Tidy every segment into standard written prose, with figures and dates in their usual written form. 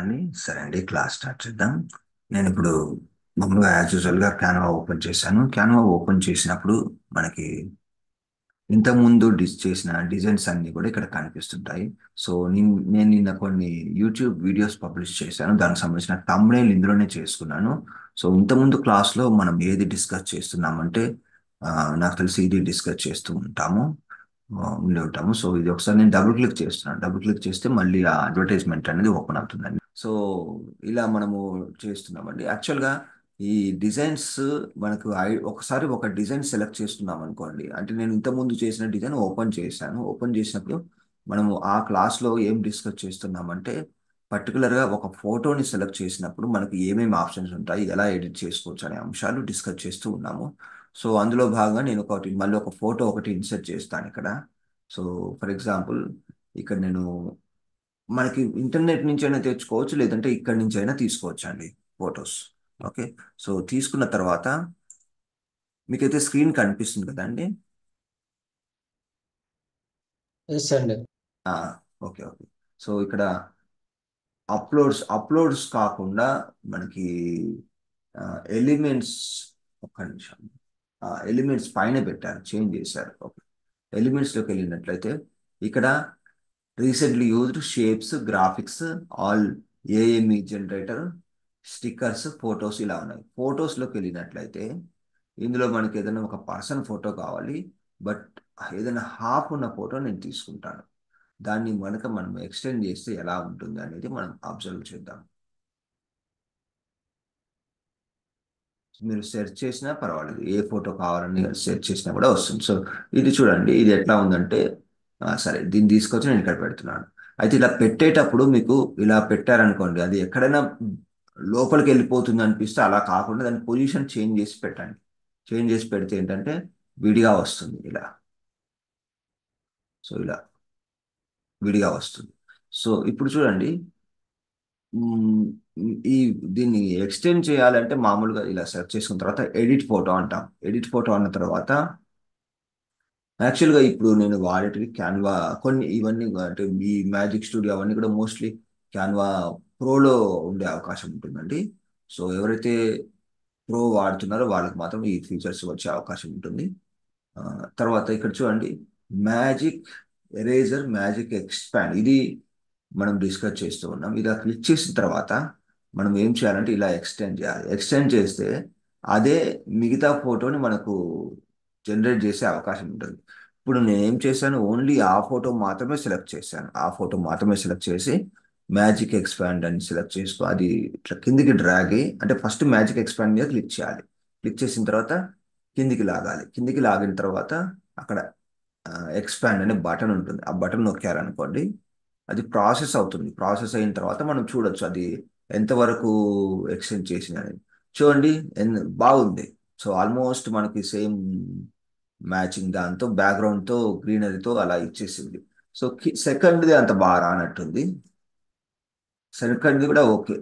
అని సరే అండి, క్లాస్ స్టార్ట్ చేద్దాం. నేను ఇప్పుడు మామూలుగా యాజ్ యూజువల్గా క్యాన్వా ఓపెన్ చేశాను. క్యాన్వా ఓపెన్ చేసినప్పుడు మనకి ఇంతకుముందు చేసిన డిజైన్స్ అన్ని కూడా ఇక్కడ కనిపిస్తుంటాయి. సో నేను నిన్న కొన్ని యూట్యూబ్ వీడియోస్ పబ్లిష్ చేశాను. దానికి సంబంధించిన thumbnail ఇందులోనే చేసుకున్నాను. సో ఇంతకుముందు క్లాస్లో మనం ఏది డిస్కస్ చేస్తున్నామంటే ఆ, నాకు తెలిసి ఇది డిస్కస్ చేస్తూ ఉంటాము, ఉండి ఉంటాము. సో ఇది ఒకసారి నేను డబుల్ క్లిక్ చేస్తున్నాను. డబుల్ క్లిక్ చేస్తే మళ్ళీ ఆ అడ్వర్టైజ్మెంట్ అనేది ఓపెన్ అవుతుందండి. సో ఇలా మనము చేస్తున్నామండి. యాక్చువల్గా ఈ డిజైన్స్ మనకు ఒకసారి ఒక డిజైన్ సెలెక్ట్ చేసుకున్నాం అనుకోండి. అంటే నేను ఇంతకుముందు చేసిన డిజైన్ ఓపెన్ చేశాను. ఓపెన్ చేసినప్పుడు మనము ఆ క్లాస్లో ఏం డిస్కస్ చేస్తున్నామంటే పర్టికులర్గా ఒక ఫోటోని సెలెక్ట్ చేసినప్పుడు మనకి ఏమేమి ఆప్షన్స్ ఉంటాయి, ఎలా ఎడిట్ చేసుకోవచ్చు అనే అంశాలు డిస్కస్ చేస్తూ ఉన్నాము. సో అందులో భాగంగా నేను మళ్ళీ ఒక ఫోటో ఒకటి ఇన్సర్ట్ చేస్తాను ఇక్కడ. సో ఫర్ ఎగ్జాంపుల్ ఇక్కడ నేను మనకి ఇంటర్నెట్ నుంచి అయినా తెచ్చుకోవచ్చు, లేదంటే ఇక్కడి నుంచి అయినా తీసుకోవచ్చు అండి ఫొటోస్. ఓకే. సో తీసుకున్న తర్వాత మీకైతే స్క్రీన్ కనిపిస్తుంది కదండి. ఎస్ అండి. ఆ, ఓకే ఓకే. సో ఇక్కడ అప్లోడ్స్ కాకుండా మనకి ఎలిమెంట్స్, ఒక్క నిమిషం, ఎలిమెంట్స్ పైన పెట్టారు, చేంజ్ చేశారు. ఓకే. ఎలిమెంట్స్లోకి వెళ్ళినట్లయితే ఇక్కడ recently used shapes, graphics, all AME generator, stickers, photos ఇలా ఉన్నాయి. ఫొటోస్లోకి వెళ్ళినట్లయితే ఇందులో మనకి ఏదైనా ఒక పర్సన్ ఫోటో కావాలి, బట్ ఏదైనా హాఫ్ ఉన్న ఫోటో నేను తీసుకుంటాను. దాన్ని మనం ఎక్స్టెండ్ చేస్తే ఎలా ఉంటుంది అనేది మనం అబ్జర్వ్ చేద్దాం. మీరు సెర్చ్ చేసినా పర్వాలేదు, ఏ ఫోటో కావాలని సెర్చ్ చేసినా కూడా వస్తుంది. సో ఇది చూడండి, ఇది ఎట్లా ఉందంటే సరే దీన్ని తీసుకొచ్చి నేను ఇక్కడ పెడుతున్నాను. అయితే ఇలా పెట్టేటప్పుడు మీకు ఇలా పెట్టారనుకోండి, అది ఎక్కడైనా లోపలికి వెళ్ళిపోతుంది అనిపిస్తే అలా కాకుండా దాని పొజిషన్ చేంజ్ చేసి పెట్టండి. చేంజ్ చేసి పెడితే ఏంటంటే విడిగా వస్తుంది ఇలా. సో ఇలా విడిగా వస్తుంది. సో ఇప్పుడు చూడండి, మ్మ్, ఈ దీన్ని ఎక్స్టెండ్ చేయాలంటే మామూలుగా ఇలా సెర్చ్ చేసుకున్న తర్వాత ఎడిట్ ఫోటో అంటాం. ఎడిట్ ఫోటో అన్న తర్వాత యాక్చువల్గా ఇప్పుడు నేను వాడేటివి క్యాన్వా, కొన్ని ఇవన్నీ అంటే ఈ మ్యాజిక్ స్టూడియో అవన్నీ కూడా మోస్ట్లీ క్యాన్వా ప్రోలో ఉండే అవకాశం ఉంటుందండి. సో ఎవరైతే ప్రో వాడుతున్నారో వాళ్ళకి మాత్రం ఈ ఫీచర్స్ వచ్చే అవకాశం ఉంటుంది. ఆ, తర్వాత ఇక్కడ చూడండి, మ్యాజిక్ ఎరేజర్, మ్యాజిక్ ఎక్స్పాండ్, ఇది మనం డిస్కస్ చేస్తూ ఉన్నాం. ఇలా క్లిక్ చేసిన తర్వాత మనం ఏం చేయాలంటే ఇలా ఎక్స్టెండ్ చేయాలి. ఎక్స్టెండ్ చేస్తే అదే మిగతా ఫోటోని మనకు జనరేట్ చేసే అవకాశం ఉంటుంది. ఇప్పుడు నేను ఏం చేశాను, ఓన్లీ ఆ ఫోటో మాత్రమే సెలెక్ట్ చేశాను. ఆ ఫోటో మాత్రమే సెలెక్ట్ చేసి మ్యాజిక్ ఎక్స్పాండ్ అని సెలెక్ట్ చేసుకో, అది ఇట్లా కిందికి డ్రాగ్ అయ్యి, అంటే ఫస్ట్ మ్యాజిక్ ఎక్స్పాండ్ మీద క్లిక్ చేయాలి. క్లిక్ చేసిన తర్వాత కిందికి లాగాలి. కిందికి లాగిన తర్వాత అక్కడ ఎక్స్పాండ్ అనే బటన్ ఉంటుంది. ఆ బటన్ నొక్కారనుకోండి, అది ప్రాసెస్ అవుతుంది. ప్రాసెస్ అయిన తర్వాత మనం చూడొచ్చు అది ఎంతవరకు ఎక్స్టెండ్ చేసింది అనేది. చూడండి, బాగుంది. సో ఆల్మోస్ట్ మనకి సేమ్ మ్యాచింగ్, దాంతో బ్యాక్గ్రౌండ్తో గ్రీనరీతో అలా ఇచ్చేసింది. సో సెకండ్ది అంత బాగా రానట్టుంది. సెకండ్ది కూడా ఓకే.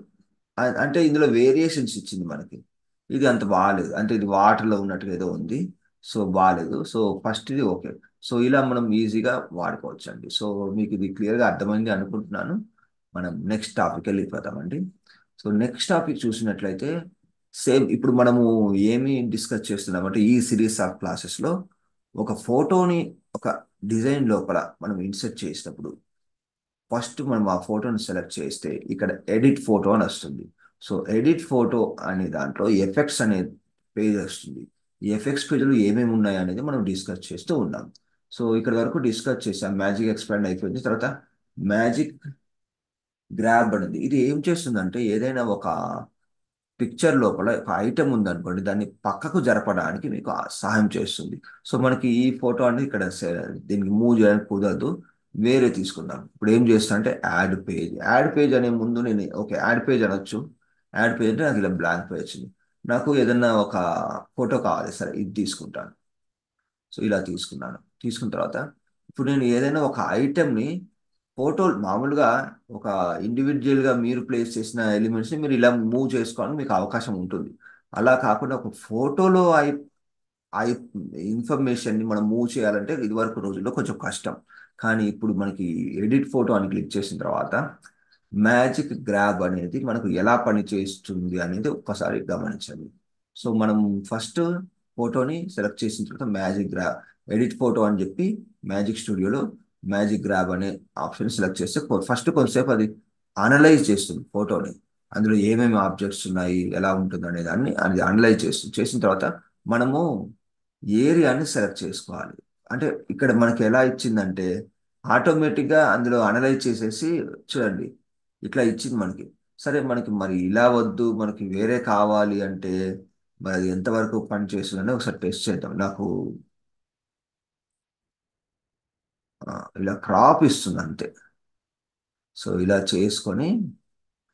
అంటే ఇందులో వేరియేషన్స్ ఇచ్చింది మనకి. ఇది అంత బాగాలేదు, అంటే ఇది వాటర్లో ఉన్నట్టుగా ఏదో ఉంది. సో బాగాలేదు. సో ఫస్ట్ ఇది ఓకే. సో ఇలా మనం ఈజీగా వాడుకోవచ్చు అండి. సో మీకు ఇది క్లియర్గా అర్థమైంది అనుకుంటున్నాను. మనం నెక్స్ట్ టాపిక్ వెళ్ళిపోతామండి. సో నెక్స్ట్ టాపిక్ చూసినట్లయితే సేమ్ ఇప్పుడు మనము ఏమి డిస్కస్ చేస్తున్నామంటే ఈ సిరీస్ ఆఫ్ క్లాసెస్లో ఒక ఫోటోని ఒక డిజైన్ లోపల మనం ఇన్సర్ట్ చేసినప్పుడు ఫస్ట్ మనం ఆ ఫోటోని సెలెక్ట్ చేస్తే ఇక్కడ ఎడిట్ ఫోటో అని వస్తుంది. సో ఎడిట్ ఫోటో అనే దాంట్లో ఎఫెక్ట్స్ అనే పేజ్ వస్తుంది. ఈ ఎఫెక్ట్స్ పేజ్లో ఏమేమి ఉన్నాయి అనేది మనం డిస్కస్ చేస్తూ ఉన్నాం. సో ఇక్కడ వరకు డిస్కస్ చేసాం. మ్యాజిక్ ఎక్స్పాండ్ అయిపోయింది. తర్వాత మ్యాజిక్ గ్రాబ్ అనేది, ఇది ఏం చేస్తుందంటే ఏదైనా ఒక పిక్చర్ లోపల ఒక ఐటమ్ ఉందనుకోండి, దాన్ని పక్కకు జరపడానికి మీకు సహాయం చేస్తుంది. సో మనకి ఈ ఫోటో అనేది ఇక్కడ దీనికి మూవ్ చేయడానికి కుదరదు, వేరే తీసుకుందాం. ఇప్పుడు ఏం చేస్తా అంటే యాడ్ పేజ్. యాడ్ పేజ్ అనే ముందు నేను ఓకే యాడ్ పేజ్ అనొచ్చు. యాడ్ పేజ్ అంటే నాకు ఇలా బ్లాంక్ పేజ్ వచ్చింది. నాకు ఏదన్నా ఒక ఫోటో కావాలి, సరే ఇది తీసుకుంటాను. సో ఇలా తీసుకున్నాను. తీసుకున్న తర్వాత ఇప్పుడు నేను ఏదైనా ఒక ఐటెంని ఫోటో మామూలుగా ఒక ఇండివిజువల్గా మీరు ప్లేస్ చేసిన ఎలిమెంట్స్ని మీరు ఇలా మూవ్ చేసుకోవడానికి మీకు అవకాశం ఉంటుంది. అలా కాకుండా ఒక ఫోటోలో ఆ ఇన్ఫర్మేషన్ని మనం మూవ్ చేయాలంటే ఇదివరకు రోజుల్లో కొంచెం కష్టం. కానీ ఇప్పుడు మనకి ఎడిట్ ఫోటో అని క్లిక్ చేసిన తర్వాత మ్యాజిక్ గ్రాబ్ అనేది మనకు ఎలా పనిచేస్తుంది అనేది ఒక్కసారి గమనించండి. సో మనం ఫస్ట్ ఫోటోని సెలెక్ట్ చేసిన తర్వాత మ్యాజిక్ గ్రాబ్ ఎడిట్ ఫోటో అని చెప్పి మ్యాజిక్ స్టూడియోలో మ్యాజిక్ గ్రాబ్ అనే ఆప్షన్ సెలెక్ట్ చేస్తే ఫస్ట్ కొంతసేపు అది అనలైజ్ చేస్తుంది ఫోటోని. అందులో ఏమేమి ఆబ్జెక్ట్స్ ఉన్నాయి, ఎలా ఉంటుంది అనే దాన్ని అది అనలైజ్ చేస్తుంది. చేసిన తర్వాత మనము ఏరియాని సెలెక్ట్ చేసుకోవాలి. అంటే ఇక్కడ మనకి ఎలా ఇచ్చిందంటే ఆటోమేటిక్గా అందులో అనలైజ్ చేసేసి చూడండి ఇట్లా ఇచ్చింది మనకి. సరే మనకి మరి ఇలా వద్దు, మనకి వేరే కావాలి అంటే మరి అది ఎంతవరకు పని చేస్తుందని ఒకసారి టెస్ట్ చేద్దాం. నాకు ఆ, ఇలా క్రాప్ ఇస్తుంది అంతే. సో ఇలా చేసుకొని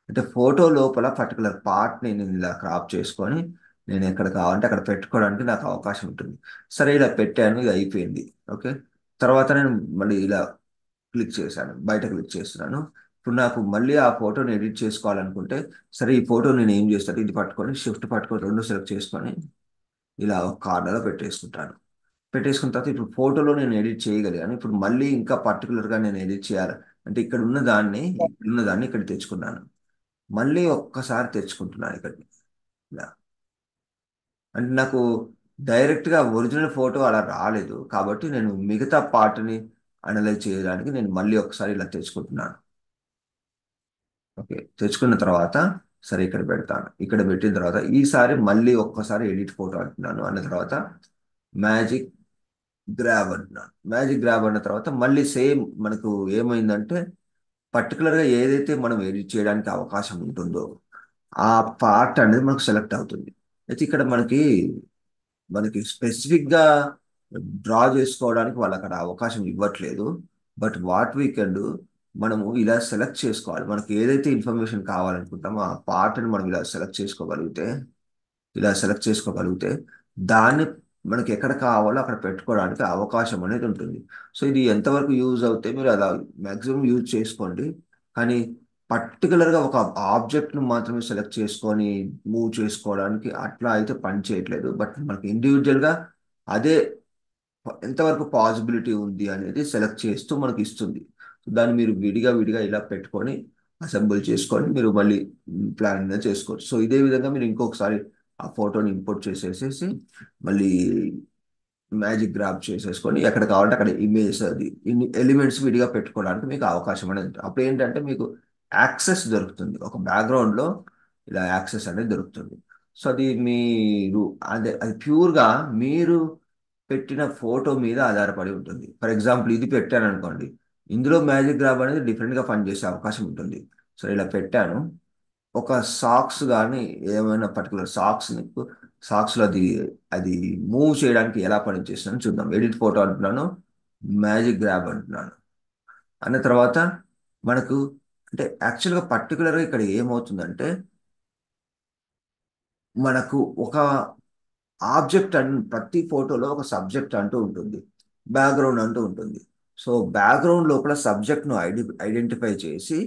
అంటే ఫోటో లోపల పర్టికులర్ పార్ట్ని నేను ఇలా క్రాప్ చేసుకొని నేను ఎక్కడ కావాలంటే అక్కడ పెట్టుకోవడానికి నాకు అవకాశం ఉంటుంది. సరే ఇలా పెట్టాను, ఇది అయిపోయింది. ఓకే, తర్వాత నేను మళ్ళీ ఇలా క్లిక్ చేశాను, బయట క్లిక్ చేస్తున్నాను. ఇప్పుడు నాకు మళ్ళీ ఆ ఫోటోని ఎడిట్ చేసుకోవాలనుకుంటే సరే ఈ ఫోటో నేను ఏం చేస్తాను, ఇది పట్టుకొని షిఫ్ట్ పట్టుకొని రెండు సెలెక్ట్ చేసుకొని ఇలా ఒక కార్నర్లో పెట్టేసుకుంటాను. పెట్టేసుకున్న తర్వాత ఇప్పుడు ఫోటోలో నేను ఎడిట్ చేయగలిగాను. ఇప్పుడు మళ్ళీ ఇంకా పర్టికులర్గా నేను ఎడిట్ చేయాలి అంటే ఇక్కడ ఉన్న దాన్ని ఇక్కడ తెచ్చుకున్నాను. మళ్ళీ ఒక్కసారి తెచ్చుకుంటున్నాను ఇక్కడికి ఇలా. అంటే నాకు డైరెక్ట్గా ఒరిజినల్ ఫోటో అలా రాలేదు కాబట్టి నేను మిగతా పార్ట్ని అనలైజ్ చేయడానికి నేను మళ్ళీ ఒకసారి ఇలా తెచ్చుకుంటున్నాను. ఓకే, తెచ్చుకున్న తర్వాత సరే ఇక్కడ పెడతాను. ఇక్కడ పెట్టిన తర్వాత ఈసారి మళ్ళీ ఒక్కసారి ఎడిట్ ఫోటో అంటున్నాను. అన్న తర్వాత మ్యాజిక్ గ్రాబ్ అంటున్నాను. మ్యాజిక్ గ్రాబ్ అన్న తర్వాత మళ్ళీ సేమ్ మనకు ఏమైందంటే పర్టికులర్గా ఏదైతే మనం ఎడిట్ చేయడానికి అవకాశం ఉంటుందో ఆ పార్ట్ అనేది మనకు సెలెక్ట్ అవుతుంది. అయితే ఇక్కడ మనకి మనకి స్పెసిఫిక్గా డ్రా చేసుకోవడానికి వాళ్ళు అక్కడ అవకాశం ఇవ్వట్లేదు. But what we can do, మనము ఇలా సెలెక్ట్ చేసుకోవాలి. మనకి ఏదైతే ఇన్ఫర్మేషన్ కావాలనుకుంటామో ఆ పార్ట్ని మనం ఇలా సెలెక్ట్ చేసుకోగలిగితే దాన్ని మనకి ఎక్కడ కావాలో అక్కడ పెట్టుకోవడానికి అవకాశం అనేది ఉంటుంది. సో ఇది ఎంతవరకు యూజ్ అవుతే మీరు అలా మ్యాక్సిమం యూజ్ చేసుకోండి. కానీ పర్టికులర్గా ఒక ఆబ్జెక్ట్ను మాత్రమే సెలెక్ట్ చేసుకొని మూవ్ చేసుకోవడానికి అట్లా అయితే పని చేయట్లేదు. బట్ మనకి ఇండివిజువల్గా అదే ఎంతవరకు పాసిబిలిటీ ఉంది అనేది సెలెక్ట్ చేస్తూ మనకి ఇస్తుంది. సో దాన్ని మీరు విడిగా విడిగా ఇలా పెట్టుకొని అసెంబుల్ చేసుకొని మీరు మళ్ళీ ప్లాన్ అనేది చేసుకోవచ్చు. సో ఇదే విధంగా మీరు ఇంకొకసారి ఆ ఫోటోని ఇంపోర్ట్ చేసేసేసి మళ్ళీ మ్యాజిక్ గ్రాప్ చేసేసుకొని ఎక్కడ కావాలంటే అక్కడ ఇమేజ్ అది ఇన్ని ఎలిమెంట్స్ విడిగా పెట్టుకోవడానికి మీకు అవకాశం అనేది ఉంటుంది. అప్పుడు ఏంటంటే మీకు యాక్సెస్ దొరుకుతుంది, ఒక బ్యాక్గ్రౌండ్లో ఇలా యాక్సెస్ అనేది దొరుకుతుంది. సో అది మీరు అదే అది ప్యూర్గా మీరు పెట్టిన ఫోటో మీద ఆధారపడి ఉంటుంది. ఫర్ ఎగ్జాంపుల్ ఇది పెట్టాను అనుకోండి, ఇందులో మ్యాజిక్ గ్రాబ్ అనేది డిఫరెంట్గా పనిచేసే అవకాశం ఉంటుంది. సో ఇలా పెట్టాను, ఒక సాక్స్ కానీ ఏమైనా పర్టికులర్ సాక్స్లో అది అది మూవ్ చేయడానికి ఎలా పనిచేస్తుందని చూద్దాం. ఎడిట్ ఫోటో అంటున్నాను, మ్యాజిక్ గ్రాబ్ అంటున్నాను. అన్న తర్వాత మనకు అంటే యాక్చువల్గా పర్టికులర్గా ఇక్కడ ఏమవుతుందంటే మనకు ఒక ఆబ్జెక్ట్ అండ్ ప్రతి ఫోటోలో ఒక సబ్జెక్ట్ అంటూ ఉంటుంది, బ్యాక్గ్రౌండ్ అంటూ ఉంటుంది. సో బ్యాక్గ్రౌండ్ లోపల సబ్జెక్ట్ను ఐడెంటిఫై చేసి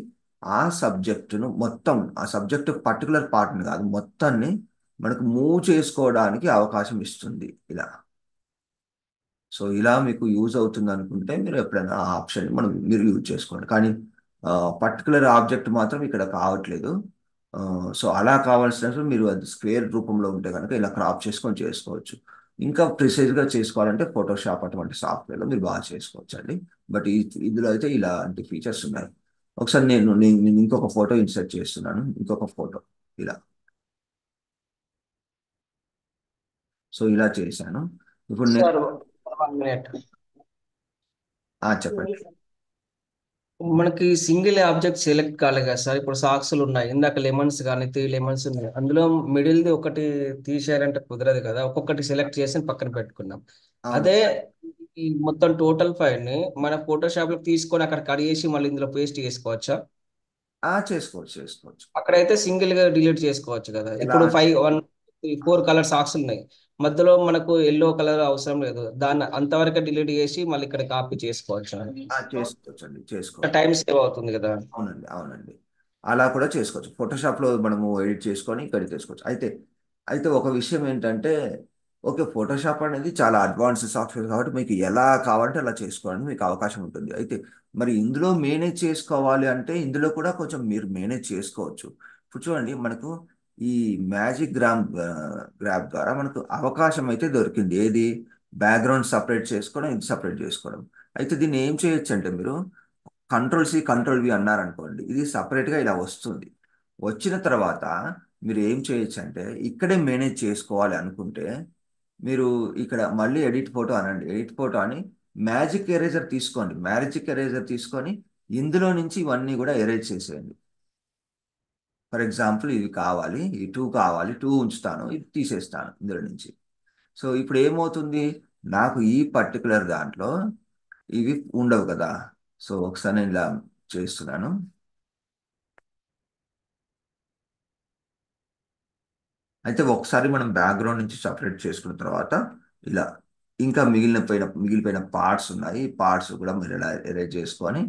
ఆ సబ్జెక్టును మొత్తం ఆ సబ్జెక్ట్ పర్టికులర్ పార్ట్ని కాదు మొత్తాన్ని మనకు మూవ్ చేసుకోవడానికి అవకాశం ఇస్తుంది ఇలా. సో ఇలా మీకు యూజ్ అవుతుంది అనుకుంటే మీరు ఎప్పుడైనా ఆ ఆప్షన్ మీరు యూజ్ చేసుకోండి. కానీ పర్టికులర్ ఆబ్జెక్ట్ మాత్రం ఇక్కడ కావట్లేదు. సో అలా కావాల్సినప్పుడు మీరు అది స్క్వేర్ రూపంలో ఉంటే కనుక ఇలా క్రాప్ చేసుకొని చేసుకోవచ్చు. ఇంకా ప్రిసైజ్గా చేసుకోవాలంటే ఫోటోషాప్ అటువంటి సాఫ్ట్వేర్లో మీరు బాగా చేసుకోవచ్చు అండి. బట్ ఇందులో అయితే ఇలాంటి ఫీచర్స్ ఉన్నాయి. ఒకసారి నేను ఇంకొక ఫోటో ఇన్సర్ట్ చేస్తున్నాను, ఇంకొక ఫోటో ఇలా. సో ఇలా చేశాను. ఇప్పుడు నేను సార్ 1 మినిట్. చెప్పండి. మనకి సింగిల్ ఆబ్జెక్ట్ సెలెక్ట్ కాలేదు కదా సార్. ఇప్పుడు సాక్స్లు ఉన్నాయి, ఇందాక లెమన్స్ కానీ 3 లెమన్స్ ఉన్నాయి. అందులో మిడిల్ది ఒకటి తీసేయాలంటే కుదరదు కదా, ఒక్కొక్కటి సెలెక్ట్ చేసి పక్కన పెట్టుకున్నాం. అవును. అదే ఈ మొత్తం టోటల్ ఫైల్ ని మన ఫోటోషాప్ లో తీసుకొని అక్కడ కట్ చేసి మళ్ళీ ఇందులో పేస్ట్ చేసుకోవచ్చా? చేసుకోవచ్చు చేసుకోవచ్చు. అక్కడైతే సింగిల్ గా డిలీట్ చేసుకోవచ్చు కదా. ఎలా ఇప్పుడు 4 కలర్ సాక్స్ ఉన్నాయి, మధ్యలో మనకు ఎల్లో కలర్ అవసరం లేదు, దాన్ని అంతవరకు డిలీట్ చేసి మళ్ళీ ఇక్కడ కాపీ చేసుకోవచ్చు. చేసుకోవచ్చు అండి, చేసుకోవచ్చు. టైం సేవ్ అవుతుంది కదా. అవునండి అవునండి, అలా కూడా చేసుకోవచ్చు. ఫోటోషాప్లో మనము ఎడిట్ చేసుకొని ఇక్కడ చేసుకోవచ్చు. అయితే అయితే ఒక విషయం ఏంటంటే ఓకే, ఫోటోషాప్ అనేది చాలా అడ్వాన్స్డ్ సాఫ్ట్వేర్ కాబట్టి మీకు ఎలా కావాలంటే అలా చేసుకోవడానికి మీకు అవకాశం ఉంటుంది. అయితే మరి ఇందులో మేనేజ్ చేసుకోవాలి అంటే ఇందులో కూడా కొంచెం మీరు మేనేజ్ చేసుకోవచ్చు. ఇప్పుడు చూడండి, మనకు ఈ మ్యాజిక్ గ్రాబ్ ద్వారా మనకు అవకాశం అయితే దొరికింది. ఏది? బ్యాక్గ్రౌండ్ సపరేట్ చేసుకోవడం, ఇది సపరేట్ చేసుకోవడం. అయితే దీన్ని ఏం చేయొచ్చు అంటే మీరు కంట్రోల్ C కంట్రోల్ V అన్నారనుకోండి, ఇది సపరేట్గా ఇలా వస్తుంది. వచ్చిన తర్వాత మీరు ఏం చేయొచ్చు అంటే ఇక్కడే మేనేజ్ చేసుకోవాలి అనుకుంటే మీరు ఇక్కడ మళ్ళీ ఎడిట్ ఫోటో అనండి. ఎడిట్ ఫోటో అని మ్యాజిక్ ఎరేజర్ తీసుకోండి. మ్యాజిక్ ఎరేజర్ తీసుకొని ఇందులో నుంచి ఇవన్నీ కూడా ఎరేజ్ చేసేయండి. ఫర్ ఎగ్జాంపుల్ ఇవి కావాలి, ఈ 2 కావాలి, 2 ఉంచుతాను, ఇది తీసేస్తాను ఇందులో నుంచి. సో ఇప్పుడు ఏమవుతుంది, నాకు ఈ పర్టికులర్ దాంట్లో ఇవి ఉండవు కదా. సో ఒకసారి నేను ఇలా చేస్తున్నాను. అయితే ఒకసారి మనం బ్యాక్గ్రౌండ్ నుంచి సపరేట్ చేసుకున్న తర్వాత ఇలా ఇంకా మిగిలిపోయిన పార్ట్స్ ఉన్నాయి. ఈ పార్ట్స్ కూడా మీరు ఇలా ఎరేజ్ చేసుకొని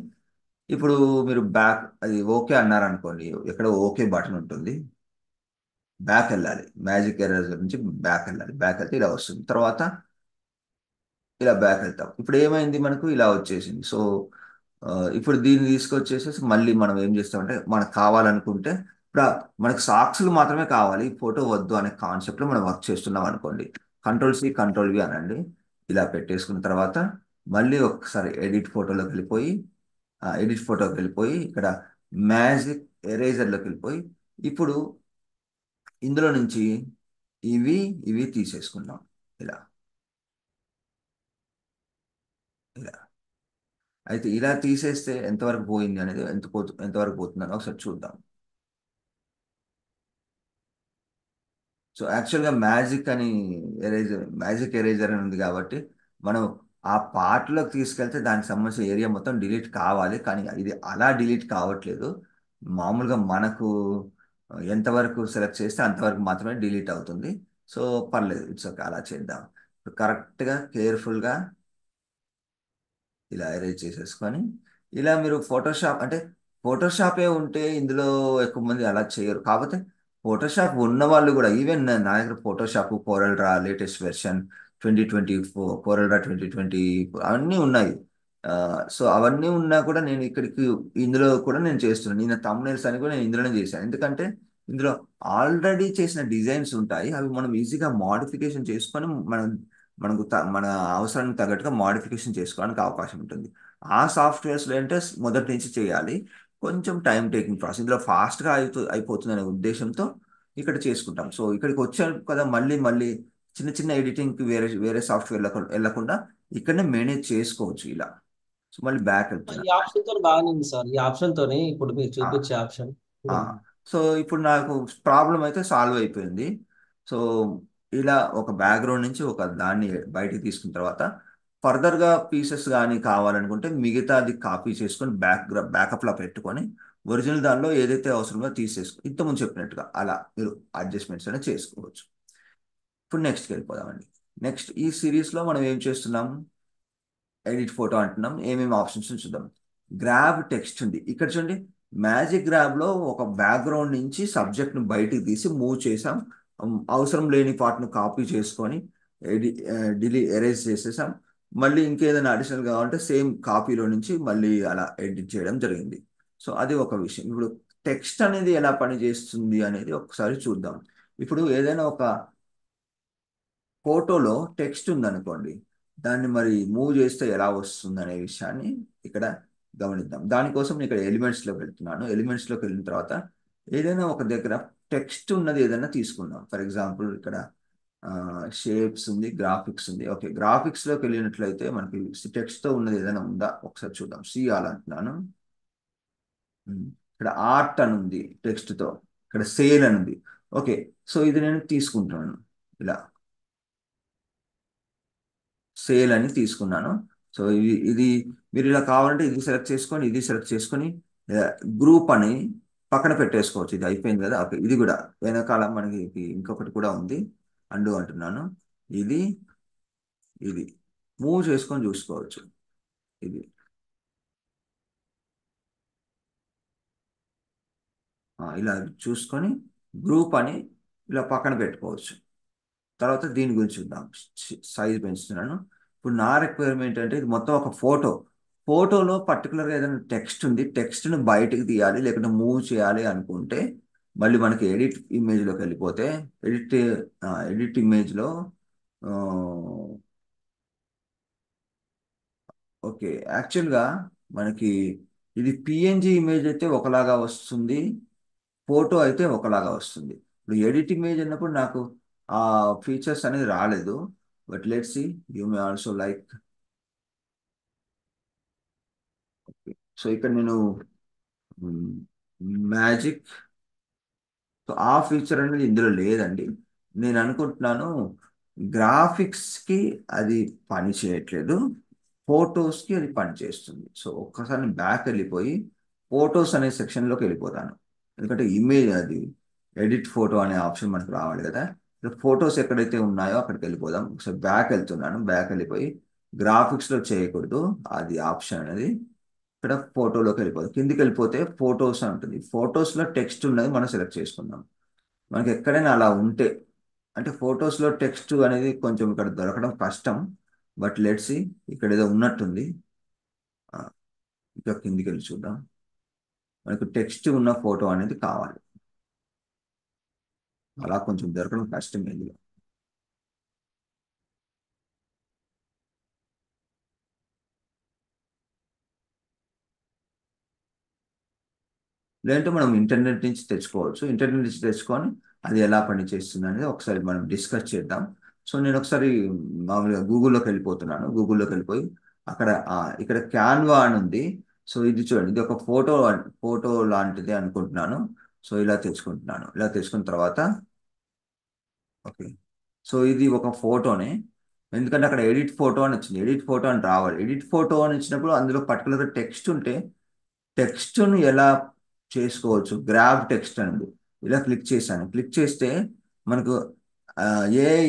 ఇప్పుడు మీరు బ్యాక్ అది ఓకే అన్నారనుకోండి, ఎక్కడ ఓకే బటన్ ఉంటుంది, బ్యాక్ వెళ్ళాలి. మ్యాజిక్ ఎరేజర్ నుంచి బ్యాక్ వెళ్ళాలి. బ్యాక్ వెళ్తే ఇలా వస్తుంది. తర్వాత ఇలా బ్యాక్ వెళ్తాం. ఇప్పుడు ఏమైంది, మనకు ఇలా వచ్చేసింది. సో ఇప్పుడు దీన్ని తీసుకొచ్చేసేసి మళ్ళీ మనం ఏం చేస్తామంటే మనకు కావాలనుకుంటే ఇప్పుడు మనకు సాక్స్లు మాత్రమే కావాలి, ఫోటో వద్దు అనే కాన్సెప్ట్లో మనం వర్క్ చేస్తున్నాం అనుకోండి. కంట్రోల్ C కంట్రోల్ V అనండి. ఇలా పెట్టేసుకున్న తర్వాత మళ్ళీ ఒకసారి ఎడిట్ ఫోటోకి వెళ్ళిపోయి ఇక్కడ మ్యాజిక్ ఎరేజర్లోకి వెళ్ళిపోయి ఇప్పుడు ఇందులో నుంచి ఇవి ఇవి తీసేసుకుందాం. ఇలా ఇలా అయితే ఇలా తీసేస్తే ఎంతవరకు పోయింది అనేది ఎంతవరకు పోతుందని ఒకసారి చూద్దాం. సో యాక్చువల్గా మ్యాజిక్ ఎరేజర్ అని ఉంది కాబట్టి మనం ఆ పార్ట్లోకి తీసుకెళ్తే దానికి సంబంధించిన ఏరియా మొత్తం డిలీట్ కావాలి, కానీ ఇది అలా డిలీట్ కావట్లేదు. మామూలుగా మనకు ఎంతవరకు సెలెక్ట్ చేస్తే అంతవరకు మాత్రమే డిలీట్ అవుతుంది. సో పర్లేదు, ఇట్స్ ఓకే, అలా చేద్దాం. కరెక్ట్గా కేర్ఫుల్గా ఇలా అరేంజ్ చేసేసుకొని ఇలా మీరు ఫోటోషాప్ అంటే ఫోటోషాపే ఉంటే ఇందులో ఎక్కువ మంది అలా చేయరు. కాకపోతే ఫోటోషాప్ ఉన్న వాళ్ళు కూడా ఈవెన్ నా దగ్గర Photoshop coral draw latest version 2024 coral draw 2020 అవన్నీ ఉన్నాయి. సో అవన్నీ ఉన్నా కూడా నేను ఇందులో కూడా నేను చేస్తున్నాను. నేను తమ్నెల్స్ అని కూడా నేను ఇందులోనే చేశాను. ఎందుకంటే ఇందులో ఆల్రెడీ చేసిన డిజైన్స్ ఉంటాయి. అవి మనం ఈజీగా మాడిఫికేషన్ చేసుకొని మన అవసరానికి తగ్గట్టుగా మాడిఫికేషన్ చేసుకోవడానికి అవకాశం ఉంటుంది. ఆ సాఫ్ట్వేర్స్లో అంటే మొదటి నుంచి చేయాలి, కొంచెం టైం టేకింగ్ ప్రాసెస్. ఇందులో ఫాస్ట్గా అయిపోతుంది అనే ఉద్దేశంతో ఇక్కడ చేసుకుంటాం. సో ఇక్కడికి వచ్చాను కదా, మళ్ళీ మళ్ళీ చిన్న చిన్న ఎడిటింగ్కి వేరే వేరే సాఫ్ట్వేర్ వెళ్ళకుండా ఇక్కడనే మేనేజ్ చేసుకోవచ్చు ఇలా. సో మళ్ళీ బ్యాక్ వెళ్తున్నా. ఈ ఆప్షన్ తో బాగానే ఉంది సార్. ఈ ఆప్షన్ తోనే ఇప్పుడు మీరు ఆ, చూపించే ఆప్షన్. ఆ. సో ఇప్పుడు నాకు ప్రాబ్లం అయితే సాల్వ్ అయిపోయింది. సో ఇలా ఒక బ్యాక్గ్రౌండ్ నుంచి ఒక దాన్ని బయటికి తీసుకున్న తర్వాత ఫర్దర్గా పీసెస్ కానీ కావాలనుకుంటే మిగతాది కాపీ చేసుకొని బ్యాకప్లో పెట్టుకొని ఒరిజినల్ దానిలో ఏదైతే అవసరమో తీసేసుకో, ఇంతకుముందు చెప్పినట్టుగా అలా మీరు అడ్జస్ట్మెంట్స్ అనేది చేసుకోవచ్చు. ఇప్పుడు నెక్స్ట్కి వెళ్ళిపోదామండి. నెక్స్ట్ ఈ సిరీస్లో మనం ఏం చేస్తున్నాం, ఎడిట్ ఫోటో అంటున్నాం. ఏమేమి ఆప్షన్స్ చూద్దాం. గ్రాబ్ టెక్స్ట్ ఉంది ఇక్కడ చూడండి. మ్యాజిక్ గ్రాబ్ లో ఒక బ్యాక్గ్రౌండ్ నుంచి సబ్జెక్ట్ ను బయటికి తీసి మూవ్ చేసాం. అవసరం లేని పార్ట్ ను కాపీ చేసుకొని ఎరేజ్ చేసేసాం. మళ్ళీ ఇంకేదైనా అడిషనల్ కావాలంటే సేమ్ కాపీలో నుంచి మళ్ళీ అలా ఎడిట్ చేయడం జరిగింది. సో అది ఒక విషయం. ఇప్పుడు టెక్స్ట్ అనేది ఎలా పనిచేస్తుంది అనేది ఒకసారి చూద్దాం. ఇప్పుడు ఏదైనా ఒక ఫోటోలో టెక్స్ట్ ఉందనుకోండి, దాన్ని మరి మూవ్ చేస్తే ఎలా వస్తుంది అనే విషయాన్ని ఇక్కడ గమనిద్దాం. దానికోసం నేను ఇక్కడ ఎలిమెంట్స్లోకి వెళ్తున్నాను. ఎలిమెంట్స్లోకి వెళ్ళిన తర్వాత ఏదైనా ఒక దగ్గర టెక్స్ట్ ఉన్నది ఏదైనా తీసుకుందాం. ఫర్ ఎగ్జాంపుల్ ఇక్కడ షేప్స్ ఉంది, గ్రాఫిక్స్ ఉంది. ఓకే, గ్రాఫిక్స్లోకి వెళ్ళినట్లయితే మనకి టెక్స్ట్తో ఉన్నది ఏదైనా ఉందా ఒకసారి చూద్దాం. అంటున్నాను. ఇక్కడ ఆర్ట్ అని ఉంది టెక్స్ట్తో, ఇక్కడ సేల్ అని ఉంది. ఓకే, సో ఇది నేను తీసుకుంటున్నాను. ఇలా సేల్ అని తీసుకున్నాను. సో ఇది మీరు ఇలా కావాలంటే ఇది సెలెక్ట్ చేసుకొని ఇది సెలెక్ట్ చేసుకొని గ్రూప్ అని పక్కన పెట్టేసుకోవచ్చు. ఇది అయిపోయింది కదా. ఓకే, ఇది కూడా వెనకాల మనకి ఇంకొకటి కూడా ఉంది. అండు అంటున్నాను. ఇది ఇది మూవ్ చేసుకొని చూసుకోవచ్చు. ఇది ఇలా చూసుకొని గ్రూప్ అని ఇలా పక్కన పెట్టుకోవచ్చు. తర్వాత దీని గురించి చూద్దాం. సైజ్ పెంచుతున్నాను. ఇప్పుడు నా రిక్వైర్మెంట్ అంటే ఇది మొత్తం ఒక ఫోటోలో పర్టికులర్గా ఏదైనా టెక్స్ట్ ఉంది, టెక్స్ట్ను బయటకు తీయాలి లేకుంటే మూవ్ చేయాలి అనుకుంటే మళ్ళీ మనకి ఎడిట్ ఇమేజ్లోకి వెళ్ళిపోతే ఎడిట్ ఎడిట్ ఇమేజ్లో ఓకే, యాక్చువల్గా మనకి ఇది పిఎన్జి ఇమేజ్ అయితే ఒకలాగా వస్తుంది, ఫోటో అయితే ఒకలాగా వస్తుంది. ఇప్పుడు ఎడిట్ ఇమేజ్ అన్నప్పుడు నాకు ఆ ఫీచర్స్ అనేది రాలేదు. But let's see, you may also like. So ఇక్కడ నేను మ్యాజిక్, సో ఆ ఫీచర్ అనేది ఇందులో లేదండి. నేను అనుకుంటున్నాను గ్రాఫిక్స్కి అది పని చేయట్లేదు, ఫొటోస్కి అది పని చేస్తుంది. సో ఒక్కసారి బ్యాక్ వెళ్ళిపోయి ఫొటోస్ అనే సెక్షన్లోకి వెళ్ళిపోతాను. ఎందుకంటే ఇమేజ్ అది ఎడిట్ ఫోటో అనే ఆప్షన్ మనకు రావాలి కదా. ఫొటోస్ ఎక్కడైతే ఉన్నాయో అక్కడికి వెళ్ళిపోదాం. ఒకసారి బ్యాక్ వెళ్తున్నాను, బ్యాక్ వెళ్ళిపోయి గ్రాఫిక్స్లో చేయకూడదు అది ఆప్షన్ అనేది. ఇక్కడ ఫోటోలోకి వెళ్ళిపోతుంది, కిందికి వెళ్ళిపోతే ఫొటోస్ అని ఉంటుంది. ఫొటోస్లో టెక్స్ట్ ఉన్నది మనం సెలెక్ట్ చేసుకుందాం. మనకి ఎక్కడైనా అలా ఉంటే, అంటే ఫొటోస్లో టెక్స్ట్ అనేది కొంచెం ఇక్కడ దొరకడం కష్టం. బట్ లెట్స్ సి, ఇక్కడ ఏదో ఉన్నట్టుంది. ఆ, ఇంకా కిందికి వెళ్ళి చూద్దాం. మనకు టెక్స్ట్ ఉన్న ఫోటో అనేది కావాలి, అలా కొంచెం దొరకడం కష్టం ఇందులో. లేదంటే మనం ఇంటర్నెట్ నుంచి తెచ్చుకోవచ్చు. ఇంటర్నెట్ నుంచి తెచ్చుకొని అది ఎలా పనిచేస్తుంది అనేది ఒకసారి మనం డిస్కస్ చేద్దాం. సో నేను ఒకసారి మామూలుగా గూగుల్లోకి వెళ్ళిపోతున్నాను. గూగుల్లోకి వెళ్ళిపోయి అక్కడ ఇక్కడ క్యాన్వా అని ఉంది. సో ఇది చూడండి, ఇది ఒక ఫోటో లాంటిది అనుకుంటున్నాను. సో ఇలా తెచ్చుకుంటున్నాను. ఇలా తెచ్చుకున్న తర్వాత ఓకే, సో ఇది ఒక ఫోటోనే. ఎందుకంటే అక్కడ ఎడిట్ ఫోటో అని వచ్చింది, ఎడిట్ ఫోటో అని రావాలి. ఎడిట్ ఫోటో అని వచ్చినప్పుడు అందులో పర్టికులర్గా టెక్స్ట్ ఉంటే టెక్స్ట్ను ఎలా చేసుకోవచ్చు, గ్రాబ్ టెక్స్ట్ అండి. ఇలా క్లిక్ చేశాను. క్లిక్ చేస్తే మనకు ఆ,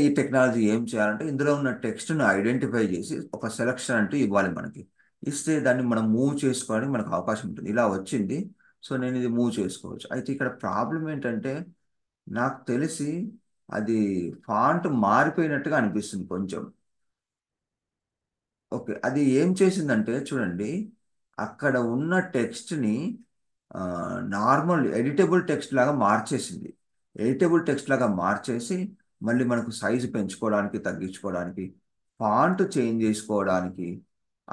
ఈ టెక్నాలజీ ఏం చేయాలంటే ఇందులో ఉన్న టెక్స్ట్ను ఐడెంటిఫై చేసి ఒక సెలక్షన్ అంటూ ఇవ్వాలి మనకి. ఇస్తే దాన్ని మనం మూవ్ చేసుకోవడానికి మనకు అవకాశం ఉంటుంది. ఇలా వచ్చింది. సో నేను ఇది మూవ్ చేసుకోవచ్చు. అయితే ఇక్కడ ప్రాబ్లం ఏంటంటే నాకు తెలిసి అది ఫాంట్ మారిపోయినట్టుగా అనిపిస్తుంది కొంచెం. ఓకే, అది ఏం చేసిందంటే చూడండి, అక్కడ ఉన్న టెక్స్ట్ని నార్మల్ ఎడిటబుల్ టెక్స్ట్ లాగా మార్చేసింది. ఎడిటబుల్ టెక్స్ట్ లాగా మార్చేసి మళ్ళీ మనకు సైజు పెంచుకోవడానికి తగ్గించుకోవడానికి ఫాంట్ చేంజ్ చేసుకోవడానికి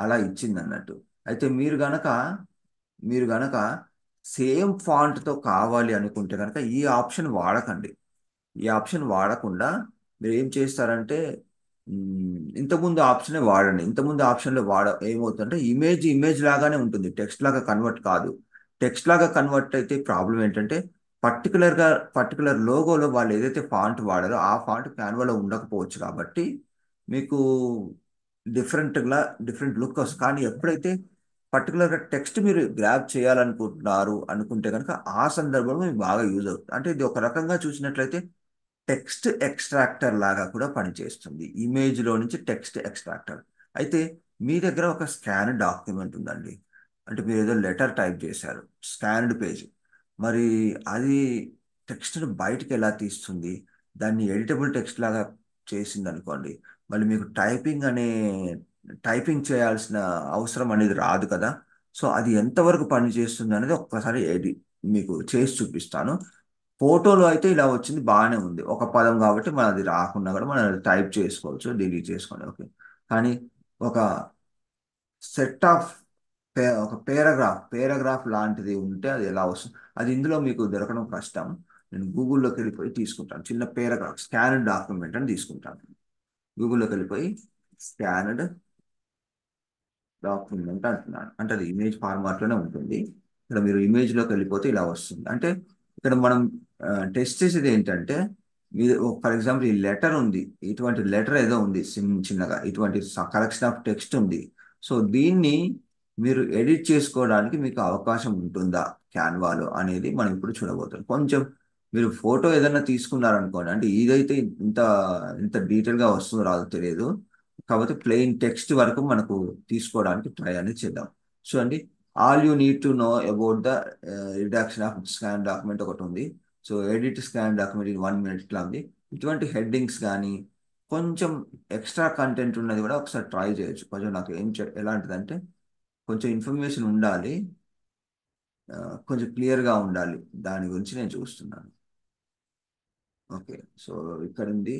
అలా ఇచ్చింది అన్నట్టు. అయితే మీరు గనక సేమ్ ఫాంట్తో కావాలి అనుకుంటే కనుక ఈ ఆప్షన్ వాడకండి. ఈ ఆప్షన్ వాడకుండా మీరు ఏం చేస్తారంటే ఇంతకుముందు ఆప్షనే వాడండి. ఇంతకుముందు ఆప్షన్లో ఏమవుతుందంటే ఇమేజ్ లాగానే ఉంటుంది, టెక్స్ట్ లాగా కన్వర్ట్ కాదు. టెక్స్ట్ లాగా కన్వర్ట్ అయితే ప్రాబ్లం ఏంటంటే పర్టికులర్ లోగోలో వాళ్ళు ఏదైతే ఫాంట్ వాడారో ఆ ఫాంట్ క్యాన్వాలో ఉండకపోవచ్చు. కాబట్టి మీకు డిఫరెంట్గా డిఫరెంట్ లుక్ వస్తుంది. కానీ ఎప్పుడైతే పర్టికులర్గా టెక్స్ట్ మీరు గ్రాబ్ చేయాలనుకుంటున్నారు అనుకుంటే కనుక ఆ సందర్భంలో మీకు బాగా యూజ్ అవుతుంది. అంటే ఇది ఒక రకంగా చూసినట్లయితే టెక్స్ట్ ఎక్స్ట్రాక్టర్ లాగా కూడా పనిచేస్తుంది, ఇమేజ్లో నుంచి టెక్స్ట్ ఎక్స్ట్రాక్టర్. అయితే మీ దగ్గర ఒక స్కాన్ డాక్యుమెంట్ ఉందండి, అంటే మీరు ఏదో లెటర్ టైప్ చేశారు, స్కాన్డ్ పేజ్. మరి అది టెక్స్ట్ను బయటికి ఎలా తీస్తుంది? దాన్ని ఎడిటబుల్ టెక్స్ట్ లాగా చేసింది అనుకోండి, మళ్ళీ మీకు టైపింగ్ చేయాల్సిన అవసరం అనేది రాదు కదా. సో అది ఎంతవరకు పనిచేస్తుంది అనేది ఒక్కసారి మీకు చేసి చూపిస్తాను. ఫోటోలో అయితే ఇలా వచ్చింది, బాగానే ఉంది, ఒక పదం కాబట్టి మనం అది రాకుండా కూడా మనం టైప్ చేసుకోవచ్చు, డిలీట్ చేసుకోండి. ఓకే, కానీ ఒక సెట్ ఆఫ్ ఒక పేరాగ్రాఫ్ లాంటిది ఉంటే అది ఎలా వస్తుంది, అది ఇందులో మీకు దొరకడం కష్టం. నేను గూగుల్లోకి వెళ్ళిపోయి తీసుకుంటాను, చిన్న పేరాగ్రాఫ్ స్కానడ్ డాక్యుమెంట్ అని తీసుకుంటాను. గూగుల్లోకి వెళ్ళిపోయి స్కానడ్ డాక్యుమెంట్ అంటున్నాను, అంటే అది ఇమేజ్ ఫార్మాట్లోనే ఉంటుంది. ఇక్కడ మీరు ఇమేజ్లోకి వెళ్ళిపోతే ఇలా వస్తుంది. అంటే ఇక్కడ మనం టెస్ట్ చేసేది ఏంటంటే, మీరు ఫర్ ఎగ్జాంపుల్ ఈ లెటర్ ఉంది, ఇటువంటి లెటర్ ఏదో ఉంది చిన్నగా, ఇటువంటి కలెక్షన్ ఆఫ్ టెక్స్ట్ ఉంది. సో దీన్ని మీరు ఎడిట్ చేసుకోవడానికి మీకు అవకాశం ఉంటుందా క్యాన్వాలో అనేది మనం ఇప్పుడు చూడబోతున్నాం. కొంచెం మీరు ఫోటో ఏదైనా తీసుకున్నారనుకోండి, అంటే ఇదైతే ఇంత ఇంత డీటెయిల్గా వస్తుందో రాదో తెలియదు. కాబట్టి ప్లెయిన్ టెక్స్ట్ వరకు మనకు తీసుకోవడానికి ట్రై అనేది చేద్దాం. చూడండి, all you need to know about the reduction of scan document ఒకటి ఉంది. So edit scan document in 1 minute ఇట్లా ఉంది. ఇటువంటి హెడ్డింగ్స్ కానీ కొంచెం ఎక్స్ట్రా కంటెంట్ ఉన్నది కూడా ఒకసారి ట్రై చేయొచ్చు. కొంచెం నాకు ఎలాంటిదంటే కొంచెం ఇన్ఫర్మేషన్ ఉండాలి, ఆ, కొంచెం క్లియర్గా ఉండాలి, దాని గురించి నేను చూస్తున్నాను. ఓకే, సో ఇక్కడ ఉంది,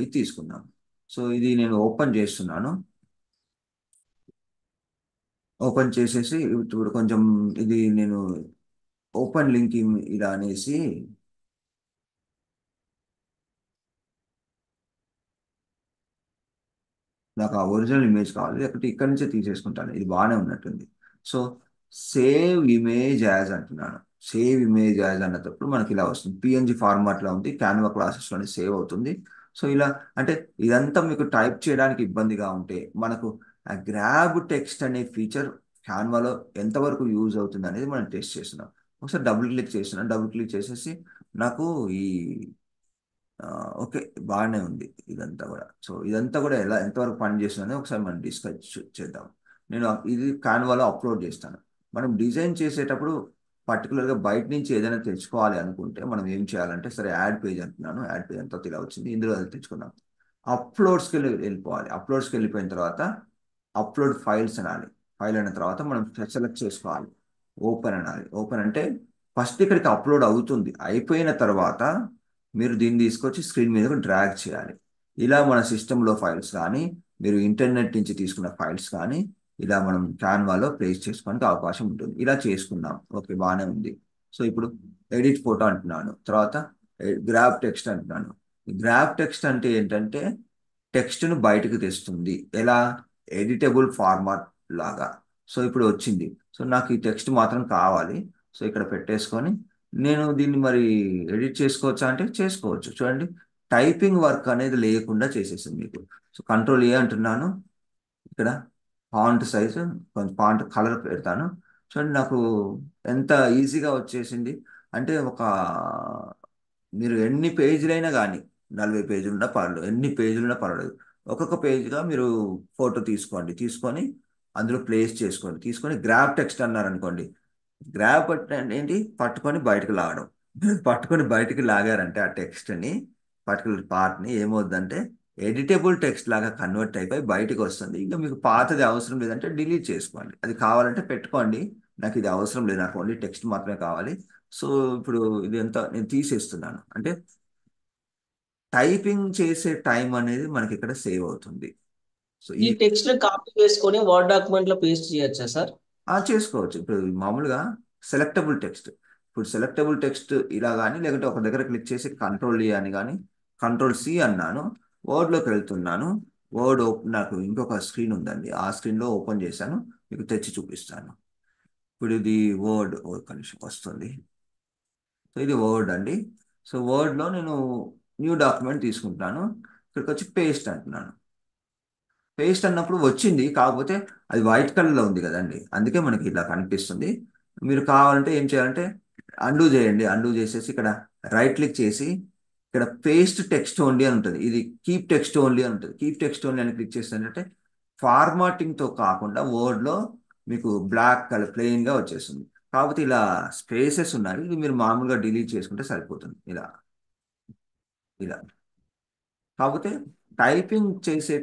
ఇది తీసుకున్నాను. సో ఇది నేను ఓపెన్ చేస్తున్నాను. ఓపెన్ చేసేసి ఇప్పుడు కొంచెం ఇది నేను ఓపెన్ లింక్ ఇలా అనేసి నాకు ఆ ఒరిజినల్ ఇమేజ్ కావాలి, లేకపోతే ఇక్కడి నుంచే తీసేసుకుంటాను. ఇది బాగానే ఉన్నట్టుంది. సో సేవ్ ఇమేజ్ యాజ్ అంటున్నాను. సేవ్ ఇమేజ్ యాజ్ అన్నప్పుడు మనకి ఇలా వస్తుంది, పిఎన్జి ఫార్మాట్లో ఉంది, క్యాన్వా క్లాసెస్లోనే సేవ్ అవుతుంది. సో ఇలా అంటే ఇదంతా మీకు టైప్ చేయడానికి ఇబ్బందిగా ఉంటే మనకు ఆ గ్రాబ్ టెక్స్ట్ అనే ఫీచర్ క్యాన్వాలో ఎంతవరకు యూజ్ అవుతుంది అనేది మనం టెస్ట్ చేస్తున్నాం. ఒకసారి డబుల్ క్లిక్ చేస్తున్నాం. డబుల్ క్లిక్ చేసేసి నాకు ఈ ఆ, ఓకే, బాగానే ఉంది ఇదంతా కూడా. సో ఇదంతా కూడా ఎంతవరకు పని చేస్తుందని ఒకసారి మనం డిస్కస్ చేద్దాం. నేను ఇది కాన్వాలో అప్లోడ్ చేస్తాను. మనం డిజైన్ చేసేటప్పుడు పర్టికులర్గా బయట నుంచి ఏదైనా తెచ్చుకోవాలి అనుకుంటే మనం ఏం చేయాలంటే, సరే యాడ్ పేజ్ అంటున్నాను, యాడ్ పేజ్ అంతా ఇలా వచ్చింది, ఇందులో అది తెచ్చుకున్నాం. వెళ్ళిపోవాలి. అప్లోడ్స్కి వెళ్ళిపోయిన తర్వాత అప్లోడ్ ఫైల్స్ అనాలి. ఫైల్ అయిన తర్వాత మనం సెలెక్ట్ చేసుకోవాలి, ఓపెన్ అనాలి. ఓపెన్ అంటే ఫస్ట్ ఇక్కడికి అప్లోడ్ అవుతుంది, అయిపోయిన తర్వాత మీరు దీన్ని తీసుకొచ్చి స్క్రీన్ మీదకు డ్రాగ్ చేయాలి. ఇలా మన సిస్టంలో ఫైల్స్ కానీ మీరు ఇంటర్నెట్ నుంచి తీసుకున్న ఫైల్స్ కానీ ఇలా మనం క్యాన్వాలో ప్లేస్ చేసుకోవడానికి అవకాశం ఉంటుంది. ఇలా చేసుకున్నాం, ఓకే, బాగానే ఉంది. సో ఇప్పుడు ఎడిట్ ఫోటో అంటున్నాను, తర్వాత గ్రాబ్ టెక్స్ట్ అంటున్నాను. గ్రాబ్ టెక్స్ట్ అంటే ఏంటంటే టెక్స్ట్ను బయటకు తెస్తుంది. ఎలా? ఎడిటబుల్ ఫార్మాట్ లాగా. సో ఇప్పుడు వచ్చింది. సో నాకు ఈ టెక్స్ట్ మాత్రం కావాలి. సో ఇక్కడ పెట్టేసుకొని నేను దీన్ని మరి ఎడిట్ చేసుకోవచ్చా అంటే చేసుకోవచ్చు. చూడండి, టైపింగ్ వర్క్ అనేది లేకుండా చేసేసింది మీకు. సో కంట్రోల్ అంటున్నాను. ఇక్కడ ఫాంట్ సైజు కొంచెం ఫాంట్ కలర్ పెడతాను. చూడండి నాకు ఎంత ఈజీగా వచ్చేసింది. అంటే మీరు ఎన్ని పేజీలైనా కానీ, 40 పేజీలున్నా పర్లేదు, ఎన్ని పేజీలున్నా పర్వాలేదు, ఒక్కొక్క పేజీగా మీరు ఫోటో తీసుకోండి. తీసుకొని అందులో ప్లేస్ చేసుకోండి. తీసుకొని గ్రాబ్ టెక్స్ట్ అన్నారనుకోండి, గ్రాబ్ అంటే ఏంటి? పట్టుకొని బయటకు లాగడం. మీరు పట్టుకొని బయటికి లాగారంటే ఆ టెక్స్ట్ని, పర్టికులర్ పార్ట్ని, ఏమవుద్దంటే ఎడిటబుల్ టెక్స్ట్ లాగా కన్వర్ట్ అయిపోయి బయటకు వస్తుంది. ఇంకా మీకు పాతది అవసరం లేదంటే డిలీట్ చేసుకోండి. అది కావాలంటే పెట్టుకోండి. నాకు ఇది అవసరం లేదు, నాకు ఓన్లీ టెక్స్ట్ మాత్రమే కావాలి. సో ఇప్పుడు ఇది ఎంత నేను తీసేస్తున్నాను అంటే టైపింగ్ చేసే టైం అనేది మనకి ఇక్కడ సేవ్ అవుతుంది. సో ఈ ఈ టెక్స్ట్ ని కాపీ చేసుకొని వర్డ్ డాక్యుమెంట్ లో పేస్ట్ చేయొచ్చా సార్? చేసుకోవచ్చు. ఇప్పుడు మామూలుగా సెలెక్టబుల్ టెక్స్ట్, ఇప్పుడు సెలెక్టబుల్ టెక్స్ట్ ఇలా కానీ, లేకుంటే ఒక దగ్గర క్లిక్ చేసి కంట్రోల్ అని కానీ, కంట్రోల్ సి అన్నాను, వర్డ్లోకి వెళ్తున్నాను. నాకు ఇంకొక స్క్రీన్ ఉందండి, ఆ స్క్రీన్లో ఓపెన్ చేశాను, మీకు తెచ్చి చూపిస్తాను. ఇప్పుడు ఇది వర్డ్, ఒక నిమిషం వస్తుంది. సో ఇది వర్డ్ అండి. సో వర్డ్లో నేను న్యూ డాక్యుమెంట్ తీసుకుంటున్నాను. ఇక్కడికి వచ్చి పేస్ట్ అంటున్నాను. పేస్ట్ అన్నప్పుడు వచ్చింది, కాకపోతే అది వైట్ కలర్లో ఉంది కదండి, అందుకే మనకి ఇలా కనిపిస్తుంది. మీరు కావాలంటే ఏం చేయాలంటే అండూ చేయండి. అండూ చేసేసి ఇక్కడ రైట్ క్లిక్ చేసి ఇక్కడ పేస్ట్ టెక్స్ట్ ఓన్లీ అని ఉంటుంది, ఇది కీప్ టెక్స్ట్ ఓన్లీ అని ఉంటుంది. కీప్ టెక్స్ట్ ఓన్లీ అని క్లిక్ చేస్తుంటే ఫార్మాటింగ్తో కాకుండా వర్డ్లో మీకు బ్లాక్ కలర్ ప్లెయిన్గా వచ్చేస్తుంది. కాకపోతే ఇలా స్పేసెస్ ఉన్నాయి, ఇది మీరు మామూలుగా డిలీట్ చేసుకుంటే సరిపోతుంది. ఇలా ఇలా కాకపోతే టైపింగ్ చేసే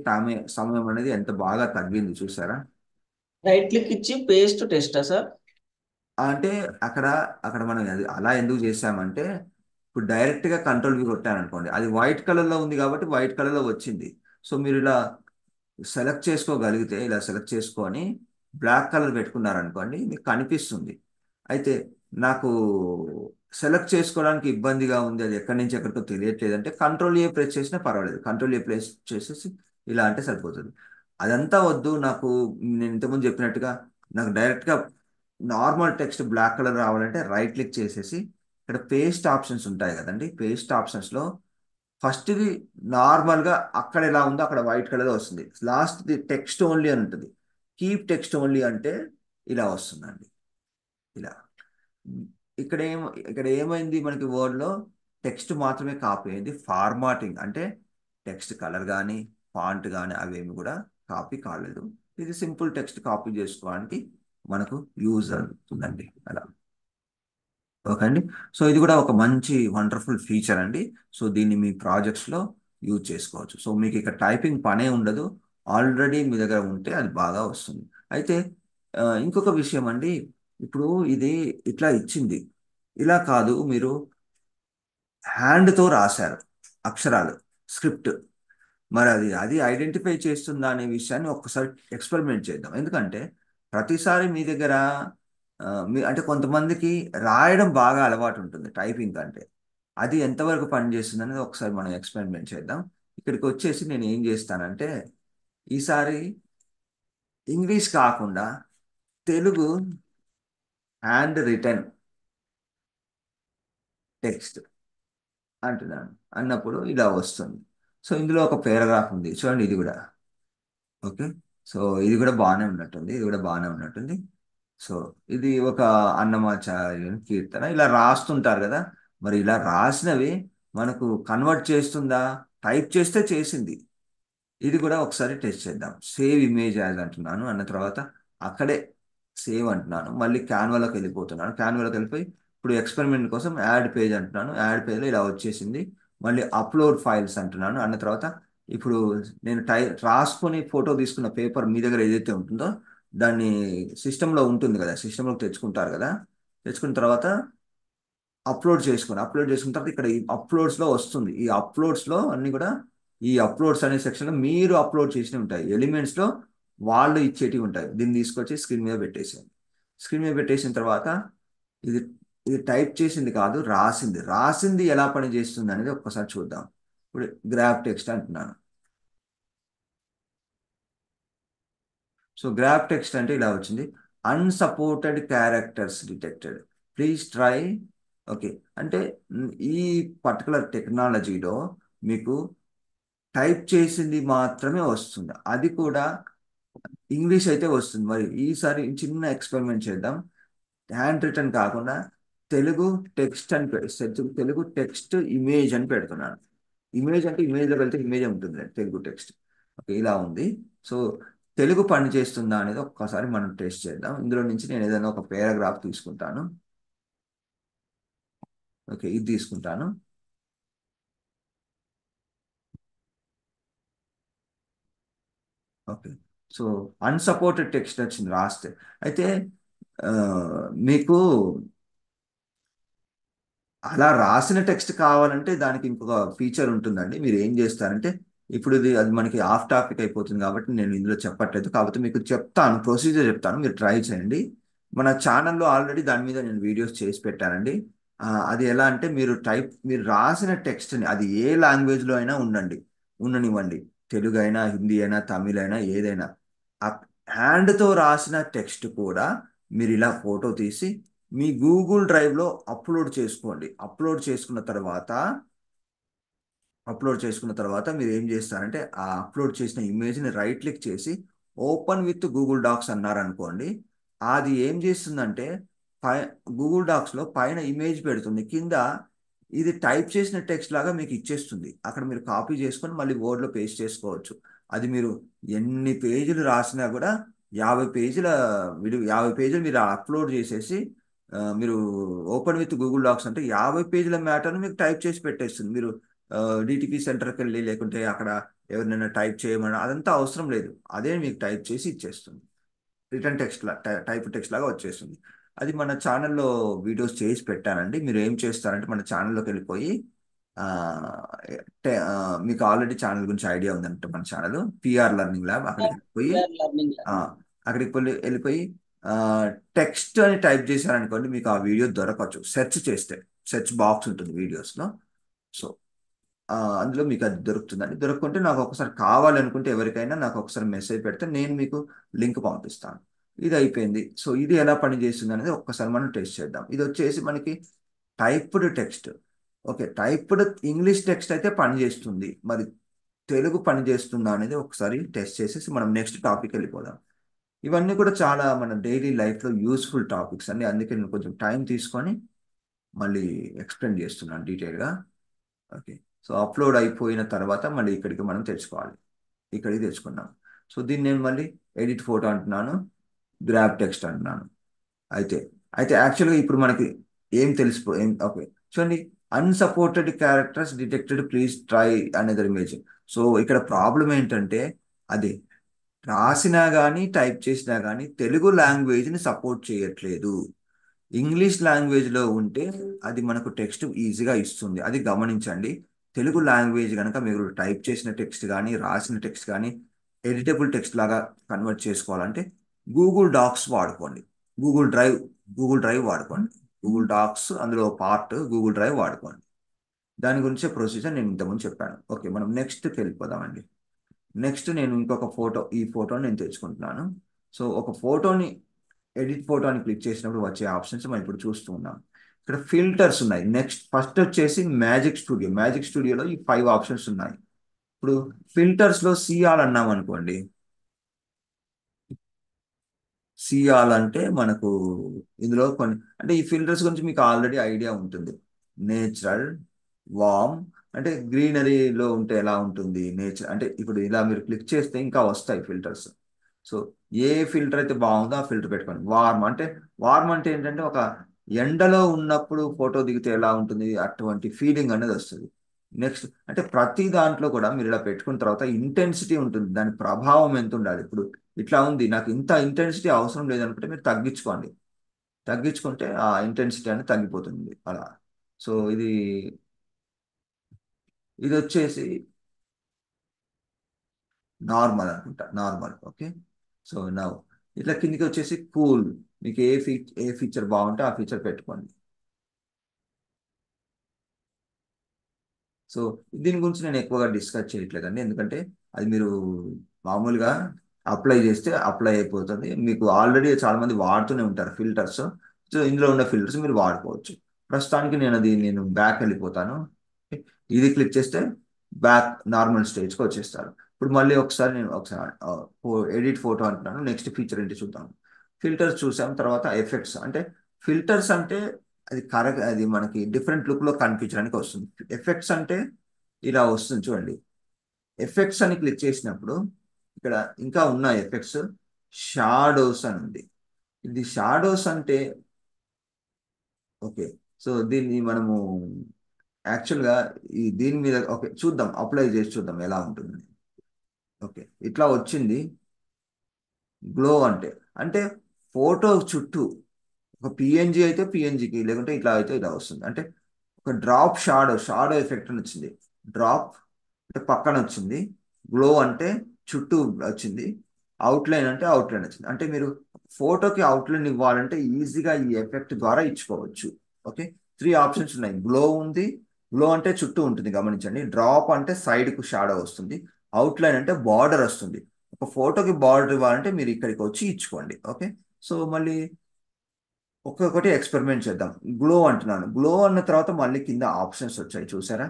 సమయం అనేది ఎంత బాగా తగ్గింది చూసారా? రైట్ క్లిక్ ఇచ్చి పేస్ట్ టెస్టా సార్? అంటే అక్కడ అక్కడ మనం అలా ఎందుకు చేసామంటే, ఇప్పుడు డైరెక్ట్గా కంట్రోల్ వి కొట్టాను అనుకోండి, అది వైట్ కలర్లో ఉంది కాబట్టి వైట్ కలర్లో వచ్చింది. సో మీరు ఇలా సెలెక్ట్ చేసుకోగలిగితే, ఇలా సెలెక్ట్ చేసుకొని బ్లాక్ కలర్ పెట్టుకున్నారనుకోండి, మీకు కనిపిస్తుంది. అయితే నాకు సెలెక్ట్ చేసుకోవడానికి ఇబ్బందిగా ఉంది, అది ఎక్కడి నుంచి ఎక్కడికో తెలియట్లేదు అంటే కంట్రోల్ ప్రెస్ చేసినా పర్వాలేదు. కంట్రోల్ ప్రెస్ చేసేసి ఇలా అంటే సరిపోతుంది. అదంతా వద్దు నాకు, నేను ఇంతకుముందు చెప్పినట్టుగా నాకు డైరెక్ట్గా నార్మల్ టెక్స్ట్ బ్లాక్ కలర్ రావాలంటే రైట్ క్లిక్ చేసేసి ఇక్కడ పేస్ట్ ఆప్షన్స్ ఉంటాయి కదండి, పేస్ట్ ఆప్షన్స్లో ఫస్ట్ది నార్మల్గా అక్కడ ఎలా ఉందో అక్కడ వైట్ కలర్ వస్తుంది, లాస్ట్ది టెక్స్ట్ ఓన్లీ అని ఉంటుంది. కీప్ టెక్స్ట్ ఓన్లీ అంటే ఇలా వస్తుందండి, ఇలా. ఇక్కడ ఇక్కడ ఏమైంది, మనకి వర్డ్లో టెక్స్ట్ మాత్రమే కాపీ అయింది, ఫార్మాటింగ్ అంటే టెక్స్ట్ కలర్ కానీ ఫాంట్ కానీ అవేమి కూడా కాపీ కాలేదు. ఇది సింపుల్ టెక్స్ట్ కాపీ చేసుకోవడానికి మనకు యూజ్ అవుతుందండి అలా. ఓకే అండి. సో ఇది కూడా ఒక మంచి వండర్ఫుల్ ఫీచర్ అండి. సో దీన్ని మీ ప్రాజెక్ట్స్లో యూజ్ చేసుకోవచ్చు. సో మీకు ఇక టైపింగ్ పనే ఉండదు. ఆల్రెడీ మీ దగ్గర ఉంటే అది బాగా వస్తుంది. అయితే ఇంకొక విషయం అండి. ఇప్పుడు ఇది ఇట్లా ఇచ్చింది. ఇలా కాదు, మీరు హ్యాండ్తో రాశారు అక్షరాలు, స్క్రిప్ట్. మరి అది అది ఐడెంటిఫై చేస్తుందా అనే విషయాన్ని ఒక్కసారి ఎక్స్పెరిమెంట్ చేద్దాం. ఎందుకంటే ప్రతిసారి మీ దగ్గర అంటే కొంతమందికి రాయడం బాగా అలవాటు ఉంటుంది టైపింగ్ కంటే. అది ఎంతవరకు పనిచేస్తుంది అనేది ఒకసారి మనం ఎక్స్పెరిమెంట్ చేద్దాం. ఇక్కడికి వచ్చేసి నేను ఏం చేస్తానంటే, ఈసారి ఇంగ్లీష్ కాకుండా తెలుగు హ్యాండ్ రిటర్న్ టెక్స్ట్ అంటున్నాను. అన్నప్పుడు ఇలా వస్తుంది. సో ఇందులో ఒక పేరాగ్రాఫ్ ఉంది చూడండి, ఇది కూడా. ఓకే. సో ఇది కూడా బాగానే ఉన్నట్టుంది, ఇది కూడా బాగానే ఉన్నట్టుంది. సో ఇది ఒక అన్నమాచార్యుని కీర్తన ఇలా రాస్తుంటారు కదా. మరి ఇలా రాసినవి మనకు కన్వర్ట్ చేస్తుందా? టైప్ చేస్తే చేసింది. ఇది కూడా ఒకసారి టెస్ట్ చేద్దాం. సేవ్ ఇమేజ్ యాజ్ అంటున్నాను, అన్న తర్వాత అక్కడే సేవ్ అంటున్నాను. మళ్ళీ క్యాన్వాలోకి వెళ్ళిపోతున్నాను. క్యాన్వాలోకి వెళ్ళిపోయి ఇప్పుడు ఎక్స్పెరిమెంట్ కోసం యాడ్ పేజ్ అంటున్నాను. యాడ్ పేజ్లో ఇలా వచ్చేసింది. మళ్ళీ అప్లోడ్ ఫైల్స్ అంటున్నాను, అన్న తర్వాత ఇప్పుడు నేను రాసుకొని ఫోటో తీసుకున్న పేపర్ మీ దగ్గర ఏదైతే ఉంటుందో దాన్ని సిస్టంలో ఉంటుంది కదా, సిస్టంలోకి తెచ్చుకుంటారు కదా. తెచ్చుకున్న తర్వాత అప్లోడ్ చేసుకున్న తర్వాత ఇక్కడ ఈ అప్లోడ్స్లో వస్తుంది. ఈ అప్లోడ్స్లో అన్ని కూడా, ఈ అప్లోడ్స్ అనే సెక్షన్లో మీరు అప్లోడ్ చేసినవి ఉంటాయి. ఎలిమెంట్స్లో వాళ్ళు ఇచ్చేటివి ఉంటాయి. దీన్ని తీసుకొచ్చి స్క్రీన్ మీద పెట్టేసేయండి. స్క్రీన్ మీద పెట్టేసిన తర్వాత ఇది ఇది టైప్ చేసింది కాదు, రాసింది. రాసింది ఎలా పని చేస్తుంది అనేది ఒక్కసారి చూద్దాం. ఇప్పుడు గ్రాఫ్ టెక్స్ట్ అంటున్నాను. సో గ్రాఫ్ టెక్స్ట్ అంటే ఇలా వచ్చింది. Unsupported characters detected, please try. Okay. అంటే ఈ పర్టికులర్ టెక్నాలజీలో మీకు టైప్ చేసింది మాత్రమే వస్తుంది, అది కూడా ఇంగ్లీష్ అయితే వస్తుంది. మరి ఈసారి చిన్న ఎక్స్పెరిమెంట్ చేద్దాం. హ్యాండ్ రిటర్న్ కాకుండా తెలుగు టెక్స్ట్ అని తెలుగు టెక్స్ట్ ఇమేజ్ అని పెడుతున్నాను. ఇమేజ్ అంటే ఇమేజ్లో వెళ్తే ఇమేజ్ ఉంటుంది, తెలుగు టెక్స్ట్. ఓకే, ఇలా ఉంది. సో తెలుగు పని చేస్తుందా అనేది ఒక్కసారి మనం టెస్ట్ చేద్దాం. ఇందులో నుంచి నేను ఏదైనా ఒక పేరాగ్రాఫ్ తీసుకుంటాను. ఓకే, ఇది తీసుకుంటాను. ఓకే. సో అన్సపోర్టెడ్ టెక్స్ట్ వచ్చింది రాస్తే. అయితే ఆ, మీకు అలా రాసిన టెక్స్ట్ కావాలంటే దానికి ఇంకొక ఫీచర్ ఉంటుందండి. మీరు ఏం చేస్తారంటే, ఇప్పుడు ఇది అది మనకి ఆఫ్ టాపిక్ అయిపోతుంది కాబట్టి నేను ఇందులో చెప్పట్లేదు. కాకపోతే మీకు చెప్తాను, ప్రొసీజర్ చెప్తాను, మీరు ట్రై చేయండి. మన ఛానల్లో ఆల్రెడీ దాని మీద నేను వీడియోస్ చేసి పెట్టానండి. అది ఎలా అంటే, మీరు రాసిన టెక్స్ట్ని అది ఏ లాంగ్వేజ్లో అయినా ఉండనివ్వండి. తెలుగు అయినా, హిందీ అయినా, తమిళ్ అయినా, ఏదైనా ఆ హ్యాండ్తో రాసిన టెక్స్ట్ కూడా మీరు ఇలా ఫోటో తీసి మీ గూగుల్ డ్రైవ్లో అప్లోడ్ చేసుకోండి. అప్లోడ్ చేసుకున్న తర్వాత మీరు ఏం చేస్తారంటే, ఆ అప్లోడ్ చేసిన ఇమేజ్ని రైట్ క్లిక్ చేసి ఓపెన్ విత్ గూగుల్ డాక్స్ అన్నారనుకోండి. అది ఏం చేస్తుందంటే, పై గూగుల్ డాక్స్లో పైన ఇమేజ్ పెడుతుంది, కింద ఇది టైప్ చేసిన టెక్స్ట్ లాగా మీకు ఇచ్చేస్తుంది. అక్కడ మీరు కాపీ చేసుకొని మళ్ళీ వర్డ్లో పేస్ట్ చేసుకోవచ్చు. అది మీరు ఎన్ని పేజీలు రాసినా కూడా 50 పేజీల 50 పేజీలు మీరు అప్లోడ్ చేసేసి మీరు ఓపెన్ విత్ గూగుల్ డాక్స్ అంటే 50 పేజీల మ్యాటర్ని మీకు టైప్ చేసి పెట్టేస్తుంది. మీరు డిటిపి సెంటర్కి వెళ్ళి లేకుంటే అక్కడ ఎవరినైనా టైప్ చేయమని అదంతా అవసరం లేదు. అదే మీకు టైప్ చేసి ఇచ్చేస్తుంది. రిటర్న్ టైప్ టెక్స్ట్ లాగా వచ్చేస్తుంది. అది మన ఛానల్లో వీడియోస్ చేసి పెట్టానండి. మీరు ఏం చేస్తారంటే మన ఛానల్లోకి వెళ్ళిపోయి ఆ, మీకు ఆల్రెడీ ఛానల్ గురించి ఐడియా ఉందంటే మన ఛానల్ పిఆర్ లెర్నింగ్ ల్యాబ్, అక్కడికి వెళ్ళిపోయి లెర్నింగ్. ఆ, వెళ్ళిపోయి టెక్స్ట్ అని టైప్ చేశారనుకోండి, మీకు ఆ వీడియో దొరకచ్చు. సెర్చ్ చేస్తే సెర్చ్ బాక్స్ ఉంటుంది వీడియోస్లో. సో అందులో మీకు అది దొరుకుతుందండి. దొరుకుంటే నాకు ఒకసారి కావాలనుకుంటే ఎవరికైనా నాకు ఒకసారి మెసేజ్ పెడితే నేను మీకు లింక్ పంపిస్తాను. ఇది అయిపోయింది. సో ఇది ఎలా పనిచేస్తుంది అనేది ఒక్కసారి మనం టెస్ట్ చేద్దాం. ఇది వచ్చేసి మనకి typed text. Okay, typed English text అయితే పనిచేస్తుంది. మరి తెలుగు పనిచేస్తుందా అనేది ఒకసారి టెస్ట్ చేసేసి మనం నెక్స్ట్ టాపిక్ వెళ్ళిపోదాం. ఇవన్నీ కూడా చాలా మన డైలీ లైఫ్లో యూస్ఫుల్ టాపిక్స్ అండి. అందుకే నేను కొంచెం టైం తీసుకొని మళ్ళీ ఎక్స్ప్లెయిన్ చేస్తున్నాను డీటెయిల్గా. ఓకే. సో అప్లోడ్ అయిపోయిన తర్వాత మళ్ళీ ఇక్కడికి మనం తెచ్చుకోవాలి. ఇక్కడికి తెచ్చుకున్నాం. సో దీన్ని నేను మళ్ళీ ఎడిట్ ఫోటో అంటున్నాను, గ్రాప్ టెక్స్ట్ అంటున్నాను. అయితే అయితే యాక్చువల్గా ఇప్పుడు మనకి ఏం తెలిసిపో ఏం ఓకే చూడండి, unsupported characters detected, please try another image. So ఇక్కడ ప్రాబ్లం ఏంటంటే అది రాసినా కానీ టైప్ చేసినా కానీ తెలుగు లాంగ్వేజ్ని సపోర్ట్ చేయట్లేదు. ఇంగ్లీష్ లాంగ్వేజ్లో ఉంటే అది మనకు టెక్స్ట్ ఈజీగా ఇస్తుంది, అది గమనించండి. తెలుగు లాంగ్వేజ్ కనుక మీరు టైప్ చేసిన టెక్స్ట్ కానీ రాసిన టెక్స్ట్ కానీ ఎడిటబుల్ టెక్స్ట్ లాగా కన్వర్ట్ చేసుకోవాలంటే గూగుల్ డాక్స్ వాడుకోండి. గూగుల్ డ్రైవ్ గూగుల్ డ్రైవ్ వాడుకోండి. గూగుల్ డాక్స్ అందులో పార్ట్ గూగుల్ డ్రైవ్ వాడుకోండి. దాని గురించే ప్రొసీజర్ నేను ఇంతకుముందు చెప్పాను. ఓకే, మనం నెక్స్ట్కి వెళ్ళిపోదామండి. నెక్స్ట్ నేను ఇంకొక ఫోటో, ఈ ఫోటోని నేను తెచ్చుకుంటున్నాను. సో ఒక ఫోటోని ఎడిట్ ఫోటో అని క్లిక్ చేసినప్పుడు వచ్చే ఆప్షన్స్ మనం ఇప్పుడు చూస్తూ ఉన్నాం. ఇక్కడ ఫిల్టర్స్ ఉన్నాయి. నెక్స్ట్ ఫస్ట్ వచ్చేసి మ్యాజిక్ స్టూడియో. మ్యాజిక్ స్టూడియోలో ఈ 5 ఆప్షన్స్ ఉన్నాయి. ఇప్పుడు ఫిల్టర్స్లో సిఆర్ అన్నాం అనుకోండి. సిఆర్ అంటే మనకు ఇందులో కొన్ని, అంటే ఈ ఫిల్టర్స్ గురించి మీకు ఆల్రెడీ ఐడియా ఉంటుంది. నేచురల్, వామ్, అంటే గ్రీనరీలో ఉంటే ఎలా ఉంటుంది నేచర్, అంటే ఇప్పుడు ఇలా మీరు క్లిక్ చేస్తే ఇంకా వస్తాయి ఫిల్టర్స్. సో ఏ ఫిల్టర్ అయితే బాగుందో ఆ ఫిల్టర్ పెట్టుకోండి. వార్మ్ అంటే ఏంటంటే ఒక ఎండలో ఉన్నప్పుడు ఫోటో దిగితే ఎలా ఉంటుంది అటువంటి ఫీలింగ్ అనేది వస్తుంది. నెక్స్ట్ అంటే ప్రతి దాంట్లో కూడా మీరు ఇలా పెట్టుకున్న తర్వాత ఇంటెన్సిటీ ఉంటుంది, దాని ప్రభావం ఎంత ఉండాలి. ఇప్పుడు ఇట్లా ఉంది, నాకు ఇంత ఇంటెన్సిటీ అవసరం లేదనుకుంటే మీరు తగ్గించుకోండి. తగ్గించుకుంటే ఆ ఇంటెన్సిటీ అనేది తగ్గిపోతుంది అలా. సో ఇది వచ్చేసి నార్మల్ అనుకుంటా, నార్మల్. ఓకే, సో నౌ ఇట్లా కిందికి వచ్చేసి కూల్. మీకు ఏ ఫీచర్ బాగుంటే ఆ ఫీచర్ పెట్టుకోండి. సో దీని గురించి నేను ఎక్కువగా డిస్కస్ చేయట్లేదండి, ఎందుకంటే అది మీరు మామూలుగా అప్లై చేస్తే అప్లై అయిపోతుంది. మీకు ఆల్రెడీ చాలా మంది వాడుతూనే ఉంటారు ఫిల్టర్స్. సో ఇందులో ఉన్న ఫిల్టర్స్ మీరు వాడుకోవచ్చు. ప్రస్తుతానికి నేను బ్యాక్ వెళ్ళిపోతాను. ఇది క్లిక్ చేస్తే బ్యాక్ నార్మల్ స్టేజ్కి వచ్చేస్తారు. ఇప్పుడు మళ్ళీ ఒకసారి ఎడిట్ ఫోటో అంటున్నాను. నెక్స్ట్ ఫీచర్ ఏంటి చూద్దాం. ఫిల్టర్స్ చూసాం, తర్వాత ఎఫెక్ట్స్. అంటే ఫిల్టర్స్ అంటే అది కరెక్ట్, అది మనకి డిఫరెంట్ లుక్లో కనిపించడానికి వస్తుంది. ఎఫెక్ట్స్ అంటే ఇలా వస్తుంది చూడండి. ఎఫెక్ట్స్ అని క్లిక్ చేసినప్పుడు ఇక్కడ ఇంకా ఉన్న ఎఫెక్ట్స్ షాడోస్ అని ఉంది. ఇది షాడోస్ అంటే ఓకే. సో దీన్ని మనము యాక్చువల్గా దీని మీద ఓకే చూద్దాం, అప్లై చేసి చూద్దాం ఎలా ఉంటుంది. ఓకే, ఇట్లా వచ్చింది. గ్లో అంటే అంటే ఫోటో చుట్టూ ఒక పిఎన్జి అయితే పిఎన్జికి, లేకుంటే ఇట్లా అయితే ఇలా వస్తుంది. అంటే ఒక డ్రాప్ షాడో ఎఫెక్ట్ అని వచ్చింది. డ్రాప్ అంటే పక్కన వచ్చింది. గ్లో అంటే చుట్టూ వచ్చింది. అవుట్లైన్ అంటే అవుట్లైన్ వచ్చింది. అంటే మీరు ఫోటోకి అవుట్లైన్ ఇవ్వాలంటే ఈజీగా ఈ ఎఫెక్ట్ ద్వారా ఇచ్చుకోవచ్చు. ఓకే, 3 ఆప్షన్స్ ఉన్నాయి. గ్లో ఉంది. గ్లో అంటే చుట్టూ ఉంటుంది గమనించండి. డ్రాప్ అంటే సైడ్కు షాడో వస్తుంది. అవుట్లైన్ అంటే బార్డర్ వస్తుంది. ఒక ఫోటోకి బార్డర్ ఇవ్వాలంటే మీరు ఇక్కడికి వచ్చి ఇచ్చుకోండి. ఓకే, సో మళ్ళీ ఒక్కొక్కటి ఎక్స్పెరిమెంట్ చేద్దాం. గ్లో అంటున్నాను. గ్లో అన్న తర్వాత మళ్ళీ కింద ఆప్షన్స్ వచ్చాయి చూసారా.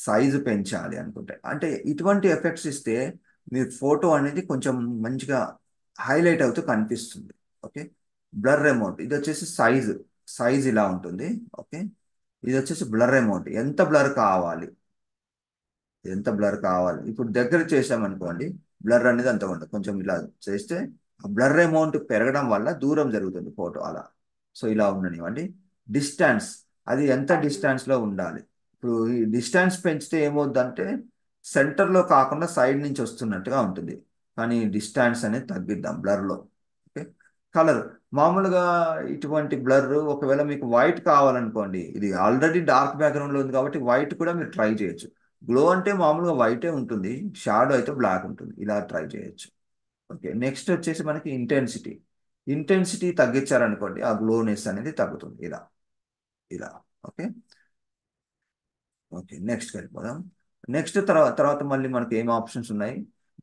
సైజు పెంచాలి అనుకుంటే, అంటే ఇటువంటి ఎఫెక్ట్స్ ఇస్తే మీ ఫోటో అనేది కొంచెం మంచిగా హైలైట్ అవుతూ కనిపిస్తుంది. ఓకే, బ్లర్ అమౌంట్ ఇది వచ్చేసి సైజ్ ఇలా ఉంటుంది. ఓకే, ఇది వచ్చేసి బ్లర్ అమౌంట్, ఎంత బ్లర్ కావాలి ఇప్పుడు దగ్గర చేసామనుకోండి. బ్లర్ అనేది అంత ఉండదు. కొంచెం ఇలా చేస్తే ఆ బ్లర్ అమౌంట్ పెరగడం వల్ల దూరం జరుగుతుంది ఫోటో అలా. సో ఇలా ఉండనివ్వండి. డిస్టెన్స్, అది ఎంత డిస్టెన్స్ లో ఉండాలి. ఇప్పుడు ఈ డిస్టెన్స్ పెంచితే ఏమవుద్దంటే సెంటర్లో కాకుండా సైడ్ నుంచి వస్తున్నట్టుగా ఉంటుంది. కానీ డిస్టెన్స్ అనేది తగ్గిద్దాం బ్లర్లో. ఓకే, కలర్ మామూలుగా ఇటువంటి బ్లర్ ఒకవేళ మీకు వైట్ కావాలనుకోండి, ఇది ఆల్రెడీ డార్క్ బ్యాక్గ్రౌండ్లో ఉంది కాబట్టి వైట్ కూడా మీరు ట్రై చేయొచ్చు. గ్లో అంటే మామూలుగా వైటే ఉంటుంది, షాడో అయితే బ్లాక్ ఉంటుంది. ఇలా ట్రై చేయొచ్చు. ఓకే, నెక్స్ట్ వచ్చేసి మనకి ఇంటెన్సిటీ తగ్గించారనుకోండి ఆ గ్లోనెస్ అనేది తగ్గుతుంది ఇలా ఇలా. ఓకే, ఓకే నెక్స్ట్ వెళ్ళిపోదాం. నెక్స్ట్ తర్వాత మళ్ళీ మనకి ఏం ఆప్షన్స్ ఉన్నాయి.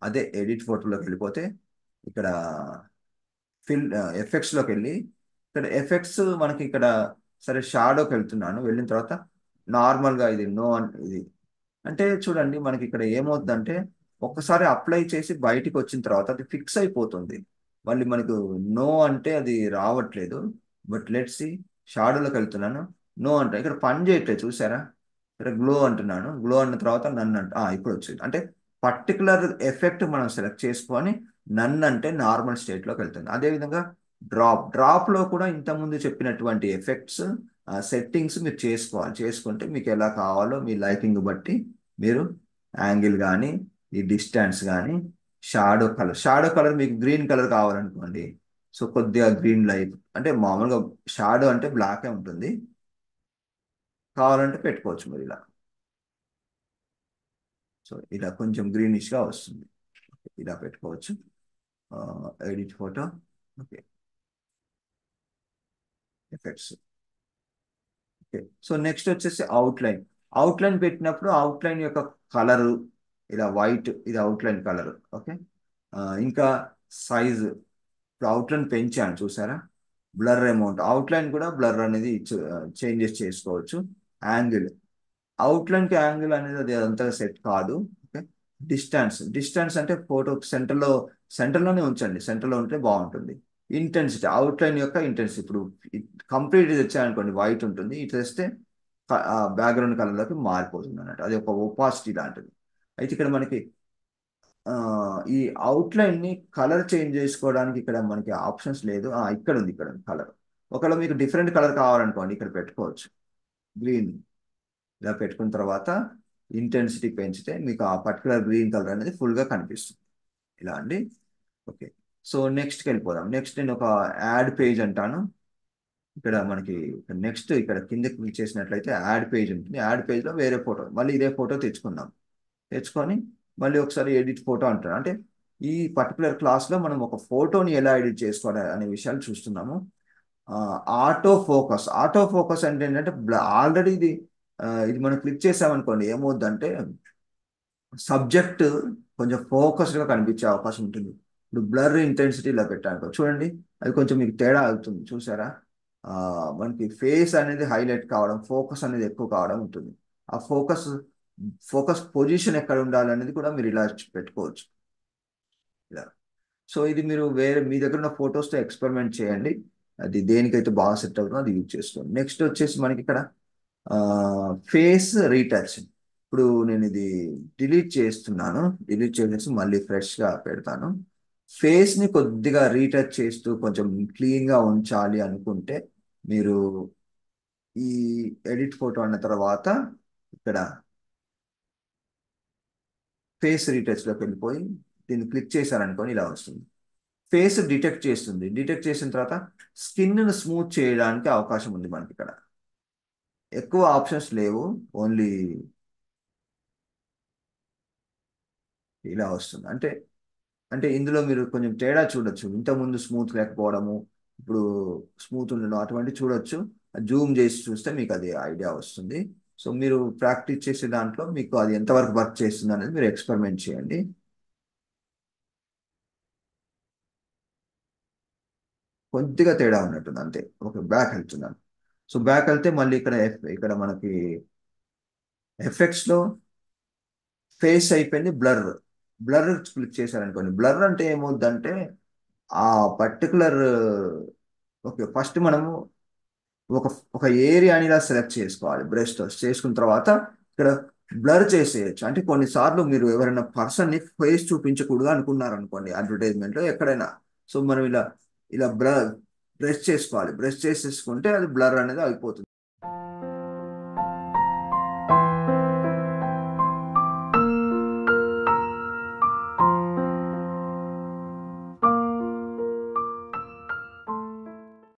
అదే ఎడిట్ ఫోటోలోకి వెళ్ళిపోతే ఇక్కడ ఫిల్ ఎఫెక్ట్స్లోకి వెళ్ళి ఇక్కడ ఎఫెక్ట్స్ మనకి ఇక్కడ సరే షాడోకి వెళ్తున్నాను. వెళ్ళిన తర్వాత నార్మల్గా ఇది నో ఇది అంటే చూడండి మనకి ఇక్కడ ఏమవుతుందంటే ఒక్కసారి అప్లై చేసి బయటికి వచ్చిన తర్వాత అది ఫిక్స్ అయిపోతుంది. మళ్ళీ మనకు నో అంటే అది రావట్లేదు. బట్ లెట్స్ సి, షాడోలోకి వెళ్తున్నాను. నో అంటే ఇక్కడ పని చేయట్లేదు చూసారా. ఇక్కడ గ్లో అంటున్నాను. గ్లో అన్న తర్వాత నన్ను ఇప్పుడు వచ్చింది. అంటే పర్టికులర్ ఎఫెక్ట్ మనం సెలెక్ట్ చేసుకొని నన్ను అంటే నార్మల్ స్టేట్లోకి వెళ్తుంది. అదేవిధంగా డ్రాప్లో కూడా ఇంతకుముందు చెప్పినటువంటి ఎఫెక్ట్స్ సెట్టింగ్స్ మీరు చేసుకోవాలి. చేసుకుంటే మీకు ఎలా కావాలో మీ లైకింగ్ బట్టి మీరు యాంగిల్ కానీ ఈ డిస్టెన్స్ కానీ షాడో కలర్ మీకు గ్రీన్ కలర్ కావాలనుకోండి. సో కొద్దిగా గ్రీన్ లైట్ అంటే మామూలుగా షాడో అంటే బ్లాకే ఉంటుంది, కావాలంటే పెట్టుకోవచ్చు మీరు ఇలా. సో ఇలా కొంచెం గ్రీనిష్గా వస్తుంది, ఇలా పెట్టుకోవచ్చు. Edit photo, okay, effects. Okay, so next వచ్చేసి అవుట్లైన్. అవుట్లైన్ పెట్టినప్పుడు అవుట్లైన్ యొక్క కలరు ఇలా వైట్, ఇది అవుట్లైన్ కలర్. ఓకే, ఇంకా సైజు. ఇప్పుడు అవుట్లైన్ పెంచాను చూసారా, బ్లర్ అమౌంట్, అవుట్లైన్ కూడా బ్లర్ అనేది చేంజెస్ చేసుకోవచ్చు. యాంగిల్, అవుట్లైన్ కి యాంగిల్ అనేది అది అంతగా సెట్ కాదు. ఓకే, డిస్టెన్స్ అంటే ఫోటో సెంటర్లోనే ఉంచండి, సెంటర్లో ఉంటే బాగుంటుంది. ఇంటెన్సిటీ, అవుట్లైన్ యొక్క ఇంటెన్సిటీ. ఇప్పుడు కంప్లీట్ తెచ్చాయనుకోండి వైట్ ఉంటుంది, ఇట్లా తెస్తే బ్యాక్గ్రౌండ్ కలర్లోకి మారిపోతుంది అన్నట్టు, అది ఒక ఒపాసిటీ లాంటిది. అయితే ఇక్కడ మనకి ఆ, ఈ అవుట్లైన్ ని కలర్ చేంజ్ చేసుకోవడానికి ఇక్కడ మనకి ఆప్షన్స్ లేదు. ఇక్కడ ఉంది, ఇక్కడ ఉంది కలర్. ఒకవేళ మీకు డిఫరెంట్ కలర్ కావాలనుకోండి ఇక్కడ పెట్టుకోవచ్చు, గ్రీన్. ఇలా పెట్టుకున్న తర్వాత ఇంటెన్సిటీ పెంచితే మీకు ఆ పర్టికులర్ గ్రీన్ కలర్ అనేది ఫుల్గా కనిపిస్తుంది, ఇలా అండి. ఓకే, సో నెక్స్ట్కి వెళ్ళిపోదాం. నెక్స్ట్ నేను ఒక యాడ్ పేజ్ అంటాను. ఇక్కడ మనకి నెక్స్ట్ ఇక్కడ కిందకి క్లిక్ చేసినట్లయితే యాడ్ పేజ్ ఉంటుంది. యాడ్ పేజ్లో వేరే ఫోటో, మళ్ళీ ఇదే ఫోటో తెచ్చుకుందాం. తెచ్చుకొని మళ్ళీ ఒకసారి ఎడిట్ ఫోటో అంటారు. అంటే ఈ పర్టికులర్ క్లాస్లో మనం ఒక ఫోటోని ఎలా ఎడిట్ చేసుకోవాలి అనే విషయాలు చూస్తున్నాము. ఆటో ఫోకస్ అంటే ఏంటంటే ఆల్రెడీ ఇది మనం క్లిక్ చేసామనుకోండి ఏమవుద్దంటే సబ్జెక్ట్ కొంచెం ఫోకస్డ్గా కనిపించే అవకాశం ఉంటుంది. ఇప్పుడు బ్లర్ ఇంటెన్సిటీ ఇలా పెట్టాను చూడండి, అది కొంచెం మీకు తేడా అవుతుంది చూసారా. ఆ, మనకి ఫేస్ అనేది హైలైట్ కావడం, ఫోకస్ అనేది ఎక్కువ కావడం ఉంటుంది. ఆ ఫోకస్ పొజిషన్ ఎక్కడ ఉండాలి అనేది కూడా మీరు ఇలా పెట్టుకోవచ్చు, ఇలా. సో ఇది మీరు వేరే మీ దగ్గర ఉన్న ఫొటోస్తో ఎక్స్పెరిమెంట్ చేయండి, అది దేనికైతే బాగా సెట్ అవుతుందో అది యూజ్ చేసుకోండి. నెక్స్ట్ వచ్చేసి మనకి ఇక్కడ ఫేస్ రీటచ్. ఇప్పుడు నేను ఇది డిలీట్ చేస్తున్నాను, డిలీట్ చేసేసి మళ్ళీ ఫ్రెష్గా పెడతాను. ఫేస్ని కొద్దిగా రీటచ్ చేస్తూ కొంచెం క్లీన్గా ఉంచాలి అనుకుంటే మీరు ఈ ఎడిట్ ఫోటో అన్న తర్వాత ఇక్కడ ఫేస్ రీటచ్లోకి వెళ్ళిపోయి దీన్ని క్లిక్ చేశారనుకొని ఇలా వస్తుంది. ఫేస్ డిటెక్ట్ చేస్తుంది, డిటెక్ట్ చేసిన తర్వాత స్కిన్ను స్మూత్ చేయడానికి అవకాశం ఉంది మనకి ఇక్కడ. ఎక్కువ ఆప్షన్స్ లేవు, ఓన్లీ ఇలా వస్తుంది. అంటే అంటే ఇందులో మీరు కొంచెం తేడా చూడొచ్చు, ఇంతకుముందు స్మూత్ లేకపోవడము, ఇప్పుడు స్మూత్ ఉండడం అటువంటి చూడొచ్చు. జూమ్ చేసి చూస్తే మీకు అది ఐడియా వస్తుంది. సో మీరు ప్రాక్టీస్ చేసే దాంట్లో మీకు అది ఎంతవరకు వర్క్ చేస్తుంది అనేది మీరు ఎక్స్పెరిమెంట్ చేయండి. కొద్దిగా తేడా ఉన్నట్టుంది అంతే. ఓకే, బ్యాక్ వెళ్తున్నాను. సో బ్యాక్ వెళ్తే మళ్ళీ ఇక్కడ మనకి ఎఫెక్ట్స్లో ఫేస్ అయిపోయింది, బ్లర్. బ్లర్ క్లిక్ చేశారనుకోండి, బ్లర్ అంటే ఏమవుద్దంటే ఆ పర్టికులర్, ఓకే, ఫస్ట్ మనము ఒక ఒక ఏరియాని ఇలా సెలెక్ట్ చేసుకోవాలి బ్రష్తో. చేసుకున్న తర్వాత ఇక్కడ బ్లర్ చేసేయచ్చు. అంటే కొన్నిసార్లు మీరు ఎవరైనా పర్సన్ని ఫేస్ చూపించకూడదు అనుకున్నారు అనుకోండి అడ్వర్టైజ్మెంట్లో ఎక్కడైనా, సో మనం ఇలా ఇలా బ్రష్ చేసుకోవాలి. బ్రష్ చేసేసుకుంటే అది బ్లర్ అనేది అయిపోతుంది.